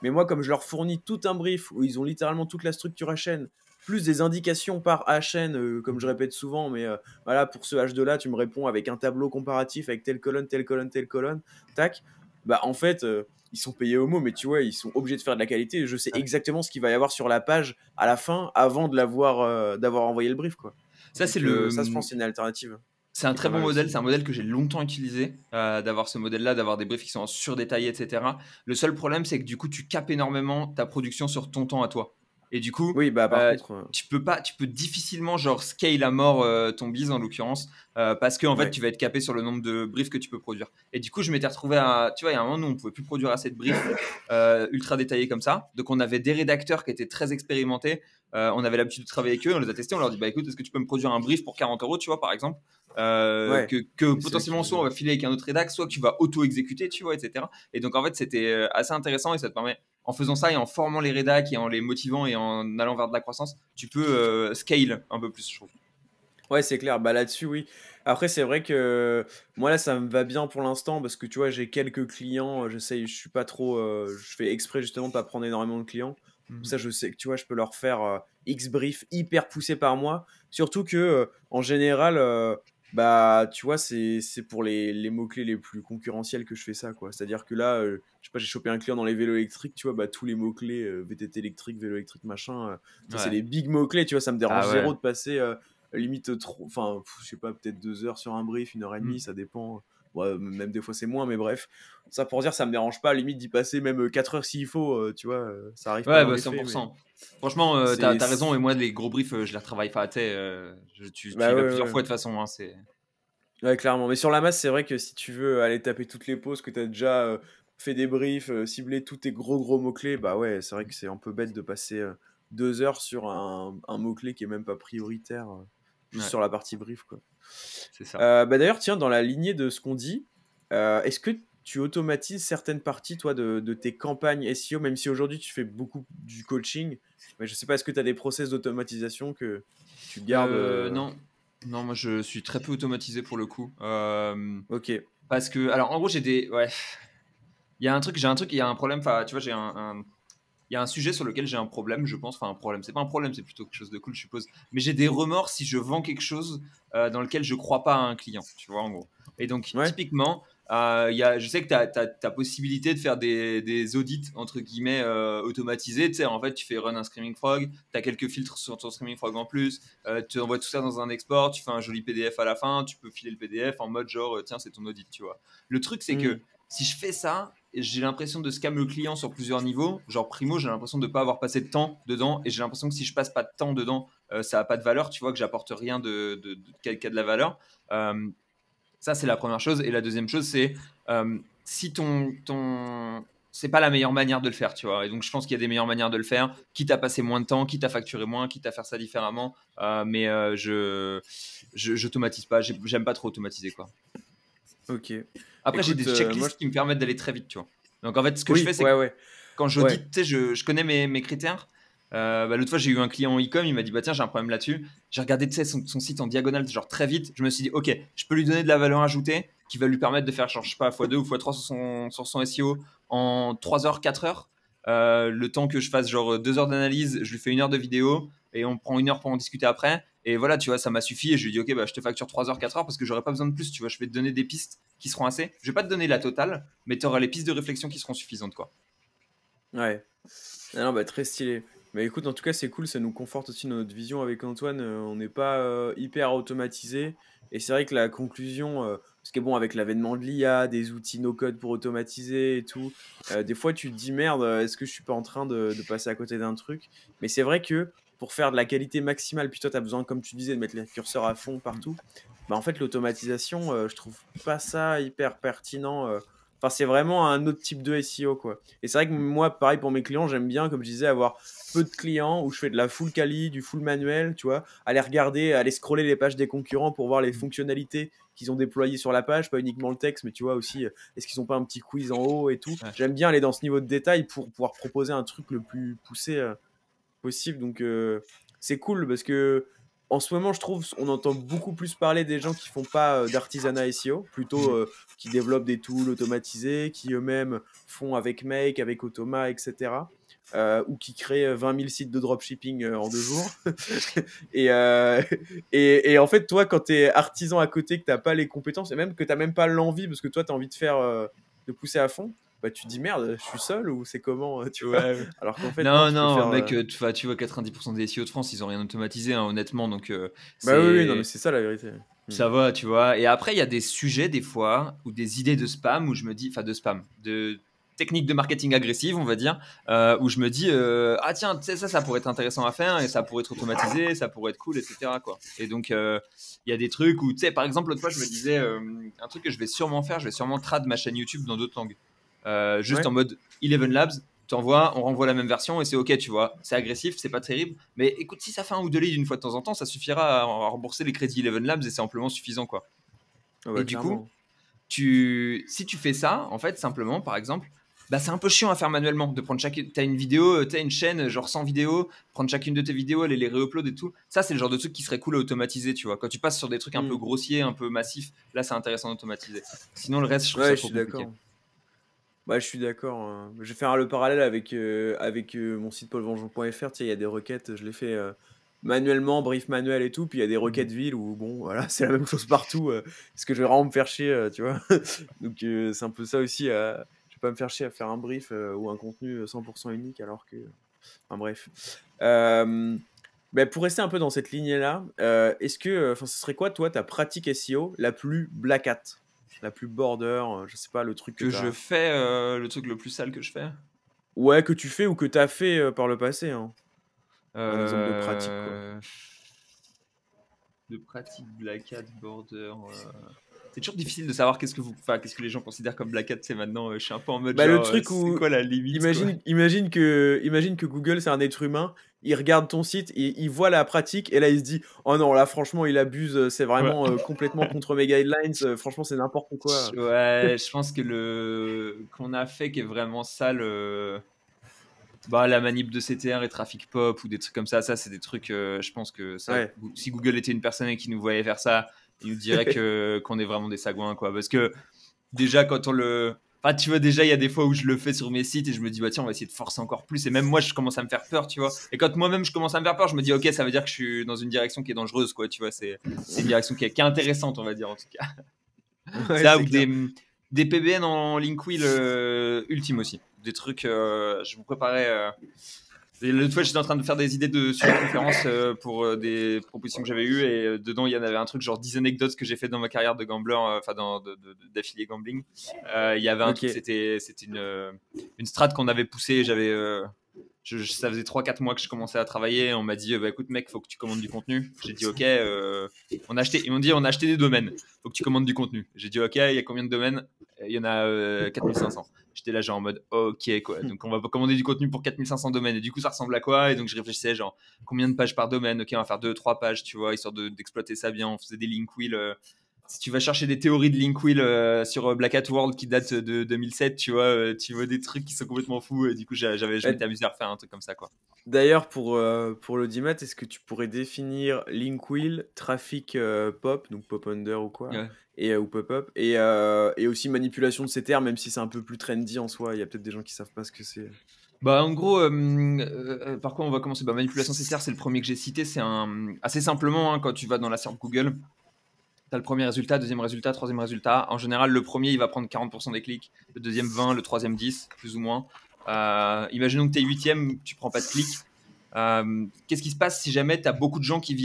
Mais moi, comme je leur fournis tout un brief où ils ont littéralement toute la structure HN, plus des indications par HN, comme je répète souvent, mais voilà, pour ce H2 là, tu me réponds avec un tableau comparatif avec telle colonne, telle colonne, telle colonne, tac. Bah, en fait. Ils sont payés au mot, mais tu vois, ils sont obligés de faire de la qualité. Je sais Ouais. exactement ce qu'il va y avoir sur la page à la fin, avant de d'avoir envoyé le brief, quoi. Ça, c'est Donc le. ça, je pense, c'est une alternative C'est un qui est très pas bon mal modèle, aussi. c'est un modèle que j'ai longtemps utilisé, d'avoir ce modèle-là, d'avoir des briefs qui sont surdétaillés, etc. Le seul problème, c'est que du coup, tu capes énormément ta production sur ton temps à toi. Et du coup, Oui, bah par contre, tu peux difficilement genre scale à mort ton biz en l'occurrence, parce que en fait, ouais. tu vas être capé sur le nombre de briefs que tu peux produire. Et du coup, je m'étais retrouvé à, tu vois, il y a un moment où on pouvait plus produire assez de briefs ultra détaillés comme ça. Donc, on avait des rédacteurs qui étaient très expérimentés. On avait l'habitude de travailler avec eux, on les a testés, on leur dit bah écoute, est-ce que tu peux me produire un brief pour 40 euros, tu vois, par exemple, Ouais. que Et c'est eux qui potentiellement soit on faisaient. va filer avec un autre rédac, soit que tu vas auto-exécuter, tu vois, etc. Et donc en fait c'était assez intéressant et ça te permet, en faisant ça et en formant les rédacs et en les motivant et en allant vers de la croissance, tu peux scale un peu plus, je trouve. Ouais, c'est clair. Bah là-dessus, oui. Après, c'est vrai que moi là, ça me va bien pour l'instant parce que tu vois, j'ai quelques clients. J'essaye, je suis pas trop. Je fais exprès justement de pas prendre énormément de clients. Comme Mhm. ça, je sais que tu vois, je peux leur faire X briefs hyper poussés par mois. Surtout que en général, bah tu vois, c'est pour les mots-clés les plus concurrentiels que je fais ça, quoi. C'est-à-dire que là, je sais pas, j'ai chopé un client dans les vélos électriques, tu vois, bah tous les mots-clés VTT électrique, vélo électrique, machin. Ça, c'est Ouais. les big mots-clés, tu vois, ça me dérange Ah ouais. zéro de passer limite trop, enfin, je sais pas, peut-être 2 heures sur un brief, 1 heure et demie, Mhm. ça dépend. Ouais, même des fois c'est moins, mais bref. Ça pour dire, ça me dérange pas, limite d'y passer même 4 heures s'il faut, tu vois, ça arrive pas Ouais, dans bah les faits, mais 100%. Franchement, c'est. t'as raison et moi les gros briefs, je les retravaille pas, tu sais, tu y Bah vas ouais, plusieurs ouais. fois de toute façon, hein, c'est. Ouais, clairement. Mais sur la masse, c'est vrai que si tu veux aller taper toutes les pauses, que t'as déjà fait des briefs, ciblé tous tes gros mots-clés, bah ouais, c'est vrai que c'est un peu bête de passer 2 heures sur un mot-clé qui est même pas prioritaire, juste Ouais, sur la partie brief, quoi. c'est ça. Bah d'ailleurs, tiens, dans la lignée de ce qu'on dit, est-ce que tu automatises certaines parties, toi, de tes campagnes SEO, même si aujourd'hui tu fais beaucoup du coaching, mais je sais pas, est-ce que tu as des process d'automatisation que tu gardes Non, non, moi je suis très peu automatisé pour le coup. Ok, Parce que, alors en gros, j'ai des. Ouais, il y a un problème. Enfin, tu vois, il y a un sujet sur lequel j'ai un problème, je pense. Enfin, un problème, c'est pas un problème, c'est plutôt quelque chose de cool, je suppose. Mais j'ai des remords si je vends quelque chose dans lequel je crois pas à un client, tu vois, en gros. Et donc, ouais. typiquement, je sais que tu as possibilité de faire des audits, entre guillemets, automatisés. Tu sais, en fait, tu fais run un Screaming Frog, tu as quelques filtres sur ton Screaming Frog en plus, tu envoies tout ça dans un export, tu fais un joli PDF à la fin, tu peux filer le PDF en mode genre, tiens, c'est ton audit, tu vois. Le truc, c'est Hmm. que si je fais ça, j'ai l'impression de scam le client sur plusieurs niveaux. Genre, primo, j'ai l'impression de ne pas avoir passé de temps dedans. Et j'ai l'impression que si je passe pas de temps dedans, ça n'a pas de valeur. Tu vois, que j'apporte rien qui a de la valeur. Ça, c'est la première chose. Et la deuxième chose, c'est si c'est pas la meilleure manière de le faire, tu vois. Et donc, je pense qu'il y a des meilleures manières de le faire, quitte à passer moins de temps, quitte à facturer moins, quitte à faire ça différemment. Mais j'automatise pas. J'aime pas trop automatiser, quoi. Ok. Après, j'ai des Écoute, moi, checklists qui me permettent d'aller très vite, tu vois. Donc, en fait, ce que je fais, oui, c'est ouais, que ouais, quand ouais. j'audite, tu sais, je connais mes critères. L'autre fois, j'ai eu un client en e-com, il m'a dit, bah tiens, j'ai un problème là-dessus. J'ai regardé, tu sais, son site en diagonale, genre très vite. Je me suis dit, ok, je peux lui donner de la valeur ajoutée qui va lui permettre de faire, genre, je sais pas, x2 ou x3 sur son SEO en 3 heures, 4 heures. Le temps que je fasse, genre, 2 heures d'analyse, je lui fais 1 heure de vidéo et on prend 1 heure pour en discuter après. Et voilà, tu vois, ça m'a suffi. Et je lui ai dit, ok, bah, je te facture 3 heures, 4 heures parce que j'aurais pas besoin de plus. Tu vois, je vais te donner des pistes qui seront assez. Je vais pas te donner la totale, mais tu auras les pistes de réflexion qui seront suffisantes, quoi. Ouais. Ah non, bah, très stylé. Mais écoute, en tout cas, c'est cool, ça nous conforte aussi dans notre vision avec Antoine. On n'est pas hyper automatisé. Et c'est vrai que la conclusion, parce que bon, avec l'avènement de l'IA, des outils no-code pour automatiser et tout, des fois tu te dis merde, est-ce que je suis pas en train de passer à côté d'un truc? Mais c'est vrai que pour faire de la qualité maximale, puis toi, tu as besoin, comme tu disais, de mettre les curseurs à fond Mm. partout. Bah, en fait, l'automatisation, je trouve pas ça hyper pertinent. Enfin, c'est vraiment un autre type de SEO, quoi. Et c'est vrai que moi, pareil pour mes clients, j'aime bien, comme je disais, avoir peu de clients où je fais de la full quali, du full manuel, tu vois, aller regarder, aller scroller les pages des concurrents pour voir les fonctionnalités qu'ils ont déployées sur la page, pas uniquement le texte, mais tu vois aussi, est-ce qu'ils ont pas un petit quiz en haut et tout. Ouais. J'aime bien aller dans ce niveau de détail pour pouvoir proposer un truc le plus poussé possible. Donc, c'est cool parce que en ce moment, je trouve, on entend beaucoup plus parler des gens qui font pas d'artisanat SEO, plutôt qui développent des tools automatisés, qui eux-mêmes font avec Make, avec Automa, etc. Ou qui créent 20 000 sites de dropshipping en 2 jours. et, euh, et en fait, toi, quand tu es artisan à côté, que tu n'as pas les compétences, et même que tu n'as même pas l'envie, parce que toi, tu as envie de faire, de pousser à fond, bah, tu te dis merde, je suis seul ou c'est comment, tu vois. Ouais. Alors qu'en fait, Non, tu peux non, faire. mec, tu vois, 90% des SEO de France, ils ont rien automatisé, hein, honnêtement. Donc, Bah oui, non, mais c'est. c'est ça la vérité. Ça va, tu vois. Et après, il y a des sujets, des fois, ou des idées de spam où je me dis, enfin, de spam, de techniques de marketing agressive, on va dire, où je me dis, ah tiens, tu sais, ça pourrait être intéressant à faire et ça pourrait être automatisé, ça pourrait être cool, etc., quoi. Et donc, il y a des trucs où, tu sais, par exemple, l'autre fois, je me disais, un truc que je vais sûrement faire, je vais sûrement trad ma chaîne YouTube dans d'autres langues. Juste Ouais. en mode Eleven Labs, t'envoies, on renvoie la même version et c'est ok, tu vois. C'est agressif, c'est pas terrible, mais écoute, si ça fait un ou deux leads une fois de temps en temps, ça suffira à rembourser les crédits Eleven Labs et c'est amplement suffisant, quoi. Ah Et bah, du coup, clairement. si tu fais ça, en fait, simplement, par exemple, bah, c'est un peu chiant à faire manuellement de prendre t'as une vidéo, t'as une chaîne, genre 100 vidéos, prendre chacune de tes vidéos, aller les réupload et tout. Ça, c'est le genre de truc qui serait cool à automatiser, tu vois. Quand tu passes sur des trucs un peu grossiers, un peu massifs, là, c'est intéressant d'automatiser. Sinon, le reste, je trouve ça Ouais, je trop suis compliqué. d'accord. Ouais, je suis d'accord. Je vais faire le parallèle avec mon site paulvengeon.fr. Tu sais, il y a des requêtes, je les fais manuellement, brief manuel et tout. Puis il y a des requêtes villes où, bon, voilà, c'est la même chose partout. Parce que je vais vraiment me faire chier, tu vois. Donc, c'est un peu ça aussi. Je vais pas me faire chier à faire un brief ou un contenu 100% unique alors que. Enfin, bref. Mais pour rester un peu dans cette lignée-là, est-ce que. Enfin, ce serait quoi, toi, ta pratique SEO la plus black hat? La plus border, je sais pas, le truc que Que tu je as. fais, le truc le plus sale que je fais. Ouais, que tu fais ou que tu as fait par le passé, hein. Un exemple de pratique, quoi. Euh, de pratique Black Hat, Border. C'est toujours difficile de savoir qu'est-ce que les gens considèrent comme Black Hat. C'est maintenant, je suis un peu en mode Bah, le genre, truc c'est où. quoi la limite, quoi. Imagine que Google, c'est un être humain. Il regarde ton site, il voit la pratique et là, il se dit: oh non, là, franchement, il abuse. C'est Ouais. vraiment complètement contre mes guidelines. Franchement, c'est n'importe quoi. Ouais, je pense que le qu'on a fait qui est vraiment sale. Bah, la manip de CTR et Traffic Pop ou des trucs comme ça, c'est des trucs, je pense que ça, Ouais. si Google était une personne et qui nous voyait faire ça, il nous dirait qu'on est vraiment des sagouins, quoi. Parce que déjà, quand on le. Enfin, tu vois, déjà, il y a des fois où je le fais sur mes sites et je me dis, bah tiens, on va essayer de forcer encore plus. Et même moi, je commence à me faire peur, tu vois. Et quand moi-même, je commence à me faire peur, je me dis, ok, ça veut dire que je suis dans une direction qui est dangereuse, quoi, tu vois. C'est une direction qui est intéressante, on va dire, en tout cas. Ouais, Ça, c'est ou clair. des PBN en link wheel ultime aussi. Des trucs, je vous préparais. L'autre fois, j'étais en train de faire des idées sur une conférence pour des propositions que j'avais eues et dedans, il y en avait un truc genre 10 anecdotes que j'ai fait dans ma carrière de gambler, enfin d'affilié gambling. Il y avait un truc, Ok. c'était une strat qu'on avait poussée. Ça faisait 3-4 mois que je commençais à travailler. On m'a dit, bah, écoute, mec, faut que tu commandes du contenu. J'ai dit, ok. Ils m'ont dit, on a acheté des domaines. Faut que tu commandes du contenu. J'ai dit, ok, il y a combien de domaines? Il y en a 4500. J'étais là, genre en mode, ok, quoi. Donc, on va commander du contenu pour 4500 domaines. Et du coup, ça ressemble à quoi? Et donc, je réfléchissais, genre, combien de pages par domaine? Ok, on va faire 2-3 pages, tu vois, histoire d'exploiter ça bien. On faisait des link wheels. Si tu vas chercher des théories de link wheel sur Black Hat World qui datent de 2007, tu vois des trucs qui sont complètement fous. Et du coup, je m'étais amusé à refaire un truc comme ça, quoi. D'ailleurs, pour l'audimat, est-ce que tu pourrais définir link wheel, traffic pop, donc pop under ou quoi, Ouais. ou pop-up, et aussi manipulation de ces termes, même si c'est un peu plus trendy en soi. Il y a peut-être des gens qui savent pas ce que c'est. Bah, en gros, par quoi on va commencer? Bah, manipulation CTR, c'est le premier que j'ai cité. C'est assez simplement, hein, quand tu vas dans la SERP Google, tu as le premier résultat, deuxième résultat, troisième résultat. En général, le premier, il va prendre 40% des clics, le deuxième 20, le troisième 10, plus ou moins. Imaginons que tu es huitième, tu prends pas de clics. Qu'est-ce qui se passe si jamais tu as beaucoup de gens qui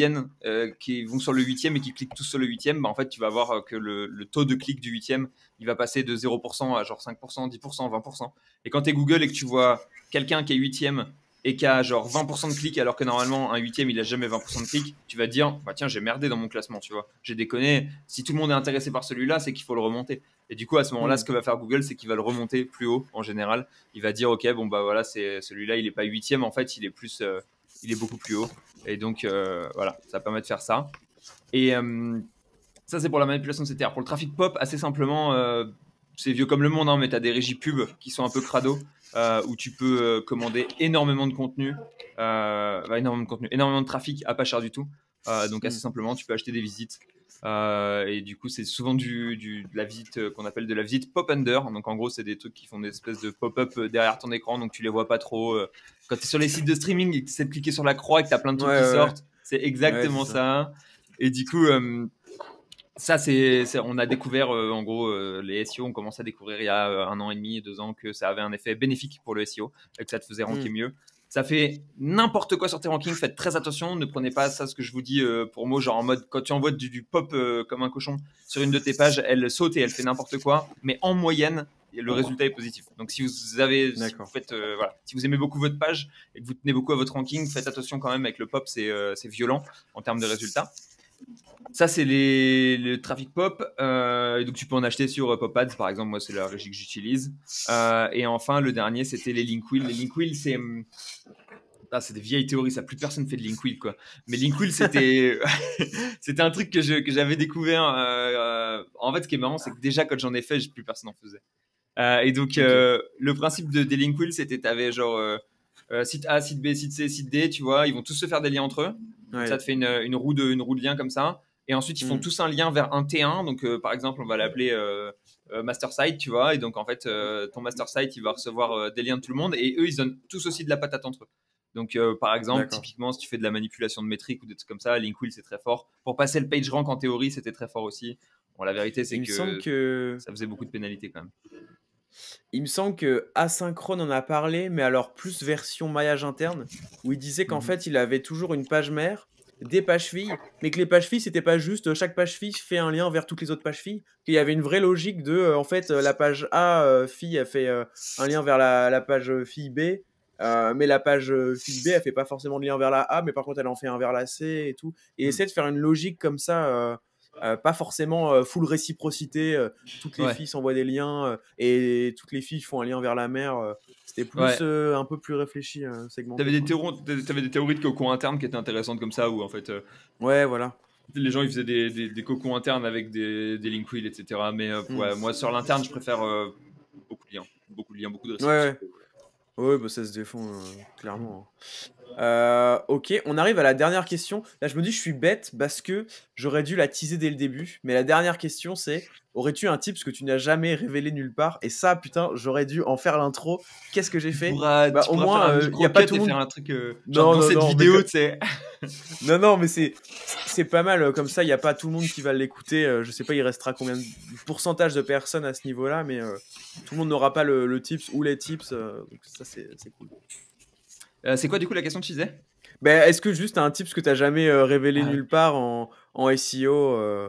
vont sur le huitième et qui cliquent tous sur le huitième? Bah, en fait, tu vas voir que le taux de clic du huitième, il va passer de 0% à genre 5%, 10%, 20%. Et quand tu es Google et que tu vois quelqu'un qui est huitième et qui a genre 20% de clics alors que normalement un huitième il a jamais 20% de clics, tu vas te dire bah tiens j'ai merdé dans mon classement, tu vois, j'ai déconné, si tout le monde est intéressé par celui-là c'est qu'il faut le remonter. Et du coup à ce moment-là ce que va faire Google c'est qu'il va le remonter plus haut en général, il va dire ok bon bah voilà c'est celui-là il est pas huitième en fait il est plus il est beaucoup plus haut et donc voilà ça permet de faire ça. Et ça c'est pour la manipulation de CTR. Pour le trafic pop assez simplement c'est vieux comme le monde hein, mais tu as des régies pub qui sont un peu crado où tu peux commander énormément de contenu, énormément de trafic à pas cher du tout. Donc assez simplement, tu peux acheter des visites. Et du coup, c'est souvent de la visite qu'on appelle de la visite pop-under. Donc en gros, c'est des trucs qui font des espèces de pop-up derrière ton écran, donc tu les vois pas trop. Quand tu es sur les sites de streaming et que tu essaies de cliquer sur la croix et que tu as plein de trucs qui sortent, c'est exactement ça. Et du coup... ça, on a découvert, en gros, les SEO, on commence à découvrir il y a 1 an et demi, 2 ans, que ça avait un effet bénéfique pour le SEO et que ça te faisait ranker mieux. Ça fait n'importe quoi sur tes rankings, faites très attention, ne prenez pas ça, ce que je vous dis pour moi, genre en mode, quand tu envoies du pop comme un cochon sur une de tes pages, elle saute et elle fait n'importe quoi, mais en moyenne, le résultat est positif. Donc si vous avez, si vous faites, voilà, si vous aimez beaucoup votre page et que vous tenez beaucoup à votre ranking, faites attention quand même avec le pop, c'est violent en termes de résultats. Ça, c'est le trafic pop. Et donc, tu peux en acheter sur Pop Ads, par exemple. Moi, c'est la régie que j'utilise. Et enfin, le dernier, c'était les link wheels. Les link wheels, c'est des vieilles théories. Ça, plus personne fait de link wheel, quoi. Mais link wheel, c'était un truc que j'avais découvert. En fait, ce qui est marrant, c'est que déjà, quand j'en ai fait, plus personne en faisait. Et donc, le principe des link wheels, c'était tu avais genre site A, site B, site C, site D, tu vois. Ils vont tous se faire des liens entre eux. Donc ça te fait une roue de liens comme ça. Et ensuite, ils font tous un lien vers un T1. Donc, par exemple, on va l'appeler master site, tu vois. Et donc, en fait, ton master site, il va recevoir des liens de tout le monde. Et eux, ils donnent tous aussi de la patate entre eux. Donc, par exemple, typiquement, si tu fais de la manipulation de métriques ou des trucs comme ça, Linkwheel, c'est très fort. Pour passer le PageRank, en théorie, c'était très fort aussi. Bon, la vérité, c'est que ça faisait beaucoup de pénalités quand même. Il me semble que Asynchrone en a parlé, mais alors plus version maillage interne, où il disait qu'en fait, il avait toujours une page mère, des pages filles, mais que les pages filles, c'était pas juste chaque page fille fait un lien vers toutes les autres pages filles, qu'il y avait une vraie logique de, en fait, la page A, fille, elle fait un lien vers la page fille B, mais la page fille B, elle fait pas forcément de lien vers la A, mais par contre, elle en fait un vers la C et tout. Et essayer de faire une logique comme ça... pas forcément full réciprocité, toutes les filles s'envoient des liens et toutes les filles font un lien vers la mère. C'était plus un peu plus réfléchi, segmenté. T'avais des théories de cocons internes qui étaient intéressantes comme ça, où en fait ouais, voilà. Les gens ils faisaient des cocons internes avec des link wheels, etc. Mais moi sur l'interne, je préfère beaucoup de liens, beaucoup de réciprocité. Ouais, bah ça se défend clairement. Ok, on arrive à la dernière question. Là, je me dis, je suis bête parce que j'aurais dû la teaser dès le début. Mais la dernière question, c'est aurais-tu un tips que tu n'as jamais révélé nulle part? Et ça, putain, j'aurais dû en faire l'intro. Qu'est-ce que j'ai fait? Au moins, il n'y a pas tout le monde. Faire un truc, non, dans cette vidéo, tu sais. non, mais c'est pas mal. Comme ça, il n'y a pas tout le monde qui va l'écouter. Je sais pas, il restera combien de pourcentage de personnes à ce niveau-là, mais tout le monde n'aura pas le tips ou les tips. Donc ça, c'est cool. C'est quoi du coup la question que tu disais? Est-ce que juste un tips que tu n'as jamais révélé nulle part en SEO, un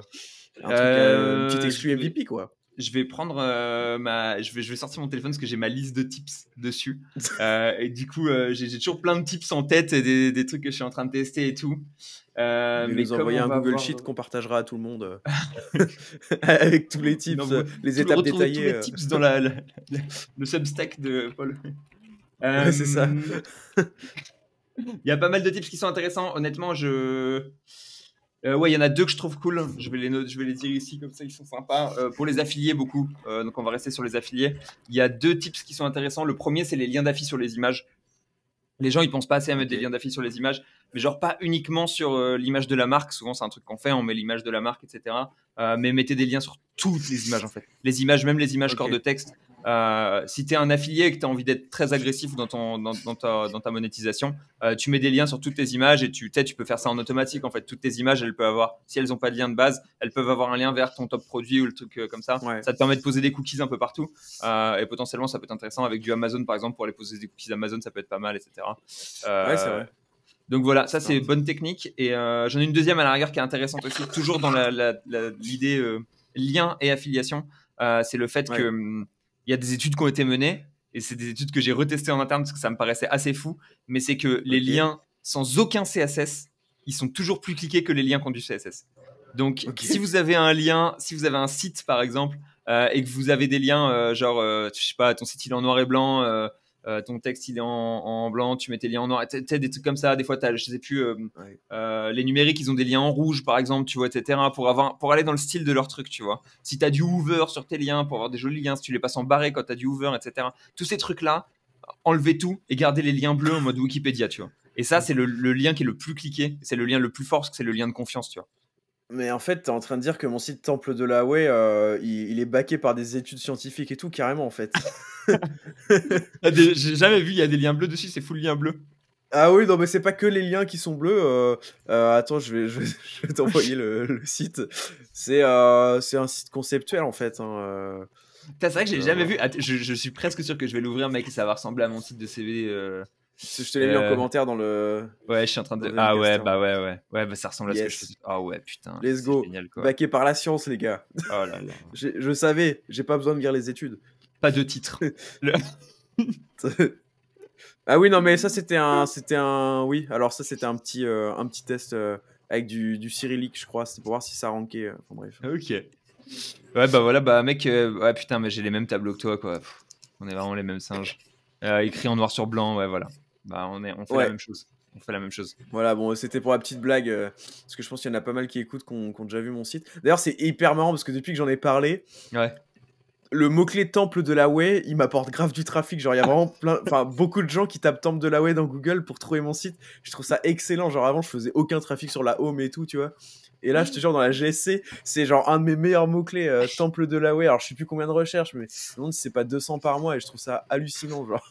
truc, une petite exclu MVP quoi? Je vais prendre je vais sortir mon téléphone parce que j'ai ma liste de tips dessus. Et du coup, j'ai toujours plein de tips en tête et des trucs que je suis en train de tester et tout. Mais nous envoyer un Google Sheet qu'on partagera à tout le monde avec tous les tips, les étapes détaillées. Tous les tips dans le Substack de Paul. C'est ça. Il y a pas mal de tips qui sont intéressants. Honnêtement, il y en a 2 que je trouve cool. Je vais les dire ici, comme ça ils sont sympas. Pour les affiliés, beaucoup. Donc on va rester sur les affiliés. Il y a 2 tips qui sont intéressants. Le premier, c'est les liens d'affiliés sur les images. Les gens, ils pensent pas assez à mettre des liens d'affiliés sur les images, mais genre pas uniquement sur l'image de la marque. Souvent, c'est un truc qu'on fait, on met l'image de la marque, etc. Mais mettez des liens sur toutes les images, en fait. Les images, même les images corps de texte. Si tu es un affilié et que tu as envie d'être très agressif dans ta monétisation, tu mets des liens sur toutes tes images et tu peux faire ça en automatique. En fait, toutes tes images, elles peuvent avoir, si elles n'ont pas de lien de base, elles peuvent avoir un lien vers ton top produit ou le truc comme ça. Ouais. Ça te permet de poser des cookies un peu partout et potentiellement, ça peut être intéressant avec du Amazon, par exemple, pour aller poser des cookies Amazon, ça peut être pas mal, etc. Ouais, c'est vrai. Donc voilà, ça c'est bonne technique. Et j'en ai une deuxième à la rigueur qui est intéressante aussi, toujours dans l'idée lien et affiliation. C'est le fait que il y a des études qui ont été menées et c'est des études que j'ai retestées en interne parce que ça me paraissait assez fou, mais c'est que les Ok. liens sans aucun CSS, ils sont toujours plus cliqués que les liens qui ont du CSS. Donc, Ok. si vous avez un lien, si vous avez un site par exemple, et que vous avez des liens, je sais pas, ton site il est en noir et blanc, ton texte il est en blanc, tu mets tes liens en noir, tu sais, des trucs comme ça, des fois, je sais plus, Ouais. les numériques, ils ont des liens en rouge par exemple, tu vois, etc., pour aller dans le style de leur truc, tu vois. Si tu as du hover sur tes liens, pour avoir des jolis liens, si tu les passes en barré quand tu as du hover, etc., tous ces trucs-là, enlevez tout et gardez les liens bleus en mode Wikipédia, tu vois. Et ça, c'est le lien qui est le plus cliqué, c'est le lien le plus fort, parce que c'est le lien de confiance, tu vois. Mais en fait, t'es en train de dire que mon site Temple de la Way, il est backé par des études scientifiques et tout, carrément, en fait. J'ai jamais vu, il y a des liens bleus dessus, c'est full lien bleu. Ah oui, non, mais c'est pas que les liens qui sont bleus. Attends, je vais t'envoyer le site. C'est un site conceptuel, en fait. Hein. C'est vrai que j'ai Donc, jamais vu. Je suis presque sûr que je vais l'ouvrir, mec, et ça va ressembler à mon site de CV. je te l'ai mis en commentaire dans le Ouais, je suis en train dans de. le Ah ouais, Zencaster. bah ouais. Ouais, bah ça ressemble à ce que je Yes. faisais. Ah ouais, putain, Let's c'est go. génial, quoi. Backé par la science, les gars. Oh là là. Je savais, j'ai pas besoin de lire les études. Pas de titre. Ah oui, non, mais ça, oui, alors ça, c'était un petit test avec du cyrillique, je crois. C'était pour voir si ça rankait. Enfin, bref. Ok. Ouais, bah voilà, bah mec, ouais, putain, mais j'ai les mêmes tableaux que toi, quoi. Pff, on est vraiment les mêmes singes. Écrit en noir sur blanc, ouais, voilà. Bah on fait la Ouais. même chose. On fait la même chose. Voilà, bon, c'était pour la petite blague, parce que je pense qu'il y en a pas mal qui écoutent, qui ont déjà vu mon site. D'ailleurs, c'est hyper marrant, parce que depuis que j'en ai parlé, Ouais. le mot-clé Temple de la Way, il m'apporte grave du trafic. Genre, il y a vraiment beaucoup de gens qui tapent Temple de la Way dans Google pour trouver mon site. Je trouve ça excellent. Genre, avant, je faisais aucun trafic sur la home et tout, tu vois. Et là, je te jure, dans la GSC, c'est genre un de mes meilleurs mots-clés, Temple de la Way. Alors, je sais plus combien de recherches, mais je me demande si c'est pas 200 par mois, et je trouve ça hallucinant, genre.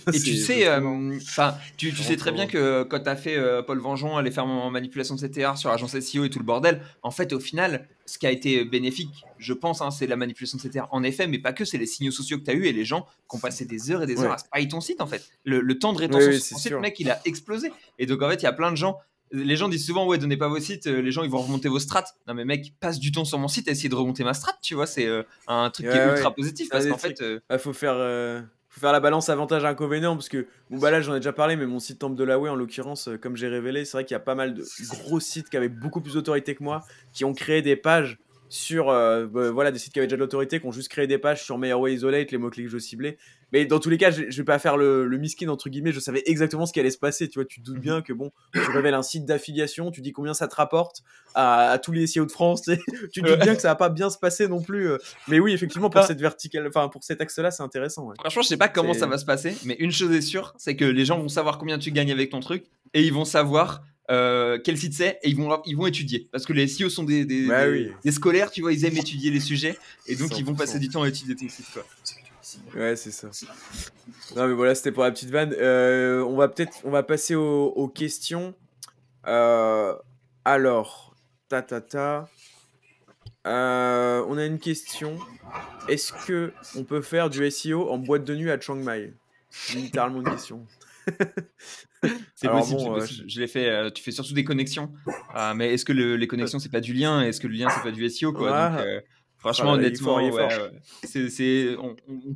Et tu C'est sais, trop marrant. tu sais Vraiment très trop bien marrant. que quand tu as fait Paul Vengeon, aller faire en manipulation de CTR sur agence SEO et tout le bordel, en fait, au final, ce qui a été bénéfique, je pense, hein, c'est la manipulation de CTR, en effet, mais pas que, c'est les signaux sociaux que tu as eu et les gens qui ont passé des heures et des heures à Ouais. spy ton site, en fait. Le temps de Oui, rétention oui, sur c'est ton site, sûr. mec, il a explosé. Et donc, en fait, il y a plein de gens. Les gens disent souvent, ouais, donnez pas vos sites, les gens ils vont remonter vos strats. Non, mais mec, passe du temps sur mon site à essayer de remonter ma strat, tu vois, c'est un truc Ouais, qui est ultra ouais. positif C'est un parce des qu'en trucs. fait, Faut faire la balance avantage-inconvénient parce que, bon, bah là, j'en ai déjà parlé, mais mon site Temple de la Way, en l'occurrence, comme j'ai révélé, c'est vrai qu'il y a pas mal de gros sites qui avaient beaucoup plus d'autorité que moi, qui ont créé des pages sur, voilà, des sites qui avaient déjà de l'autorité, qui ont juste créé des pages sur Way Isolate, les mots-clés que je ciblais. Mais dans tous les cas, je vais pas faire le miskin, entre guillemets, je savais exactement ce qui allait se passer, tu vois, tu te doutes bien que, bon, tu révèles un site d'affiliation, tu dis combien ça te rapporte à tous les SEO de France, tu te doutes bien que ça va pas bien se passer non plus. Mais oui, effectivement, pour cette verticale, enfin, pour cet axe-là, c'est intéressant, ouais. franchement, je sais pas comment ça C'est... va se passer, mais une chose est sûre, c'est que les gens vont savoir combien tu gagnes avec ton truc et ils vont savoir quel site c'est et ils vont étudier. Parce que les SEO sont Bah oui, des scolaires, tu vois, ils aiment étudier les sujets et donc ils vont passer 100%. du temps à étudier tes sites, quoi. Ouais, c'est ça. Non, mais voilà, c'était pour la petite vanne. On va passer aux questions. Alors, ta. On a une question. Est-ce que on peut faire du SEO en boîte de nuit à Chiang Mai? C'est littéralement une question. C'est Alors possible, c'est bon, possible. Je l'ai fait. Tu fais surtout des connexions. Mais est-ce que les connexions, c'est pas du lien? Est-ce que le lien, c'est pas du SEO, quoi? Donc, ah, franchement, là, il est fort, il honnêtement, est fort. ouais, ouais.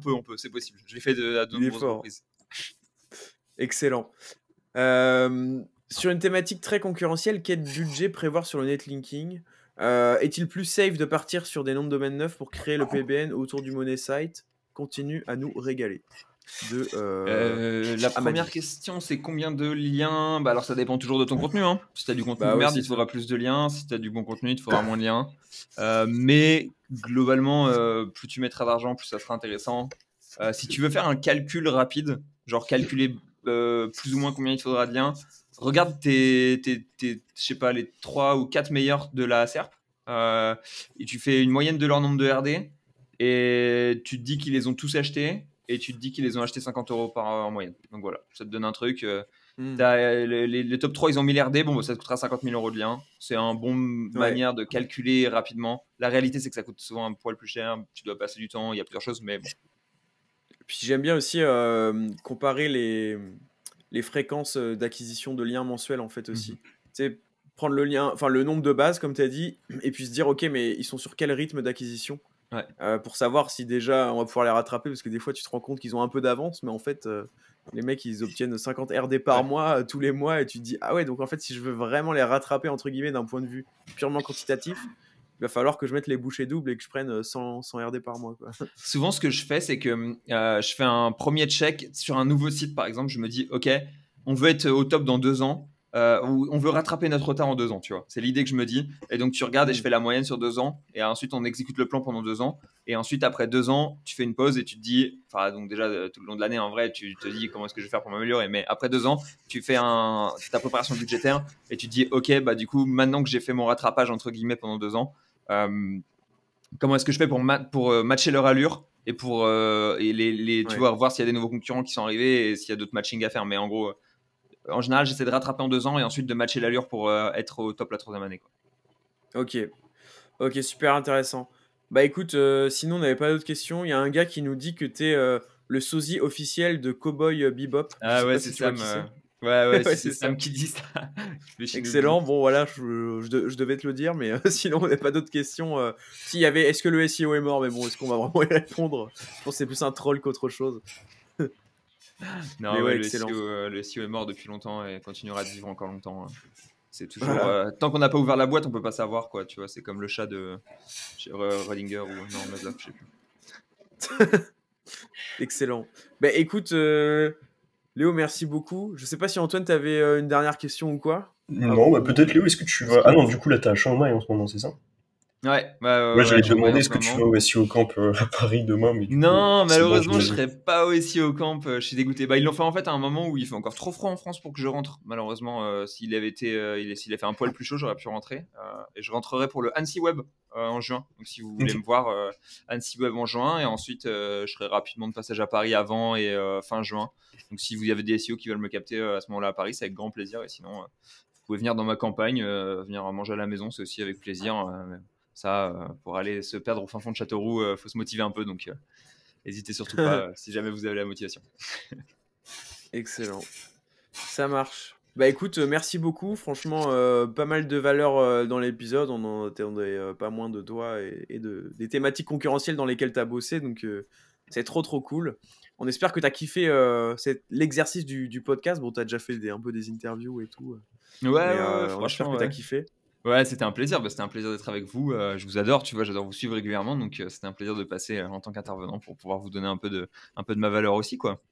On peut, c'est possible. Je l'ai fait à de Il est nombreuses fort. reprises. Excellent. Sur une thématique très concurrentielle, quel budget prévoir sur le netlinking? Est-il plus safe de partir sur des noms de domaines neufs pour créer le PBN autour du money site? Continue à nous régaler. La première Amadi. question, c'est combien de liens? Bah alors ça dépend toujours de ton contenu, hein. Si tu as du contenu Bah de ouais, merde, c'est il te faudra ça. plus de liens. Si tu as du bon contenu, il te faudra moins de liens. Mais globalement, plus tu mettras d'argent, plus ça sera intéressant. Si tu veux faire un calcul rapide, genre calculer plus ou moins combien il te faudra de liens, regarde je sais pas, les 3 ou 4 meilleurs de la SERP, et tu fais une moyenne de leur nombre de RD et tu te dis qu'ils les ont tous achetés et tu te dis qu'ils les ont achetés 50 € en moyenne. Donc voilà, ça te donne un truc. Les top 3, ils ont 1000 RD, bon, bah, ça te coûtera 50 000 € de lien. C'est un bon Ouais. manière de calculer rapidement. La réalité, c'est que ça coûte souvent un poil plus cher. Tu dois passer du temps, il y a plusieurs choses, mais bon. Puis j'aime bien aussi comparer les fréquences d'acquisition de liens mensuels en fait aussi. Tu sais, prendre le lien, enfin le nombre de bases comme tu as dit, et puis se dire ok mais ils sont sur quel rythme d'acquisition? Ouais. pour savoir si déjà on va pouvoir les rattraper, parce que des fois tu te rends compte qu'ils ont un peu d'avance, mais en fait les mecs ils obtiennent 50 RD par Ouais. mois tous les mois, et tu te dis ah ouais, donc en fait si je veux vraiment les rattraper entre guillemets d'un point de vue purement quantitatif, il va falloir que je mette les bouchées doubles et que je prenne 100 RD par mois, quoi. Souvent, ce que je fais, c'est que je fais un premier check sur un nouveau site, par exemple. Je me dis, OK, on veut être au top dans 2 ans, ou on veut rattraper notre retard en 2 ans, tu vois. C'est l'idée que je me dis. Et donc, tu regardes et je fais la moyenne sur 2 ans. Et ensuite, on exécute le plan pendant 2 ans. Et ensuite, après 2 ans, tu fais une pause et tu te dis, enfin, donc déjà, tout le long de l'année, en vrai, tu te dis comment est-ce que je vais faire pour m'améliorer. Mais après 2 ans, tu fais ta préparation budgétaire et tu te dis, OK, bah, du coup, maintenant que j'ai fait mon rattrapage, entre guillemets, pendant 2 ans, comment est-ce que je fais pour matcher leur allure et pour tu Ouais. vois, voir s'il y a des nouveaux concurrents qui sont arrivés et s'il y a d'autres matchings à faire. Mais en gros, en général, j'essaie de rattraper en 2 ans et ensuite de matcher l'allure pour être au top la 3e année, quoi. Ok, super intéressant. Bah écoute, sinon on n'avait pas d'autres questions. Il y a un gars qui nous dit que t'es le sosie officiel de Cowboy Bebop. Je Ah sais ouais, pas c'est si tu vois Sam. qui c'est. Ouais, Ouais, c'est c'est Sam ça. qui dit ça. Le Shinobi. Excellent. Bon, voilà, je devais te le dire, mais sinon, on n'a pas d'autres questions. S'il y avait, est-ce que le SEO est mort? Mais bon, est-ce qu'on va vraiment y répondre? Je pense que c'est plus un troll qu'autre chose. Mais Non, ouais, ouais, le excellent. SEO, le SEO est mort depuis longtemps et continuera de vivre encore longtemps, hein. C'est toujours Voilà. tant qu'on n'a pas ouvert la boîte, on peut pas savoir, quoi. Tu vois, c'est comme le chat de Rodinger ou non Maslow, je sais plus. Excellent. Bah écoute, Léo, merci beaucoup. Je sais pas si Antoine, t'avais une dernière question ou quoi? Non, Avant bah peut-être Léo, est-ce que tu qu'on se vas... Ah non, quitte. du coup, là, t'es à Chiang Mai en ce moment, c'est ça? Ouais, Ouais, ouais, j'allais te Chiang Mai demander, en est-ce ce que tu moment. vas au SEO Camp à Paris demain, mais du coup, Non, c'est bon, malheureusement, je j'imagine. serais pas aussi au camp. Je suis dégoûté. Bah, ils l'ont fait en fait à un moment où il fait encore trop froid en France pour que je rentre. Malheureusement, s'il avait été, s'il avait fait un poil plus chaud, j'aurais pu rentrer. Et je rentrerai pour le Annecy Web en juin. Donc, si vous voulez Ok. me voir, Annecy Web en juin. Et ensuite, je serai rapidement de passage à Paris avant et fin juin. Donc, si vous avez des SEO qui veulent me capter à ce moment-là à Paris, c'est avec grand plaisir. Et sinon, vous pouvez venir dans ma campagne, venir manger à la maison, c'est aussi avec plaisir. Ça, pour aller se perdre au fin fond de Châteauroux, faut se motiver un peu. Donc, n'hésitez surtout pas si jamais vous avez la motivation. Excellent. Ça marche. Bah écoute, merci beaucoup. Franchement, pas mal de valeur dans l'épisode. On en attendait pas moins de toi et des thématiques concurrentielles dans lesquelles tu as bossé. Donc, c'est trop cool. On espère que tu as kiffé l'exercice du podcast. Bon, tu as déjà fait un peu des interviews et tout. Ouais, Mais ouais, on espère que franchement, tu as ouais. kiffé. Ouais, c'était un plaisir. Bah, c'était un plaisir d'être avec vous. Je vous adore, tu vois, j'adore vous suivre régulièrement. Donc, c'était un plaisir de passer en tant qu'intervenant pour pouvoir vous donner un peu de ma valeur aussi, quoi.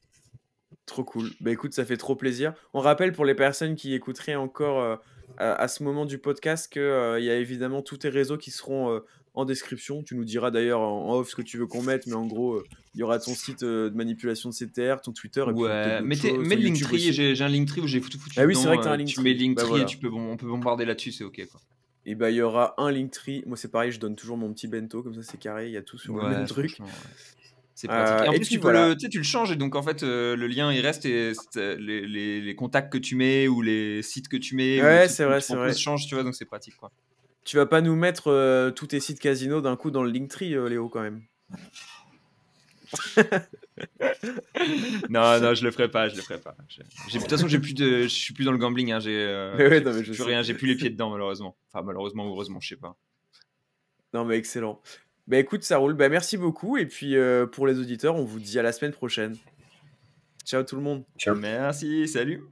Trop cool. Bah écoute, ça fait trop plaisir. On rappelle pour les personnes qui écouteraient encore à ce moment du podcast que il y a évidemment tous tes réseaux qui seront en description. Tu nous diras d'ailleurs en off ce que tu veux qu'on mette, mais en gros, il y aura ton site de manipulation de CTR, ton Twitter et puis peut-être Ouais, d'autres choses, mets ton le YouTube Linktree. aussi. J'ai un Linktree où j'ai tout foutu Ah oui, c'est vrai dedans. que tu as un Tu mets Linktree. Bah Linktree et voilà. on peut bombarder là-dessus, c'est ok, quoi. Et bah il y aura un Linktree. Moi c'est pareil, je donne toujours mon petit bento, comme ça c'est carré, il y a tout sur le même Ouais, truc. franchement, ouais. C'est pratique. Et en Et plus, puis tu peux voilà. tu sais, tu le changes et donc en fait, le lien il reste et les contacts que tu mets ou les sites que tu mets ou les Ouais, trucs que tu c'est proposes vrai. changent, tu vois, donc c'est pratique, quoi. Tu vas pas nous mettre tous tes sites casino d'un coup dans le Linktree, Léo, quand même. Non, je le ferai pas, je le ferai pas. De toute façon, je suis plus dans le gambling, hein, Mais ouais, j'ai non, mais je plus sais. rien, j'ai plus les pieds dedans, malheureusement. Enfin, malheureusement ou heureusement, je sais pas. Non, mais excellent. Bah écoute, ça roule. Bah merci beaucoup. Et puis pour les auditeurs, on vous dit à la semaine prochaine. Ciao tout le monde. Ciao. Merci, salut!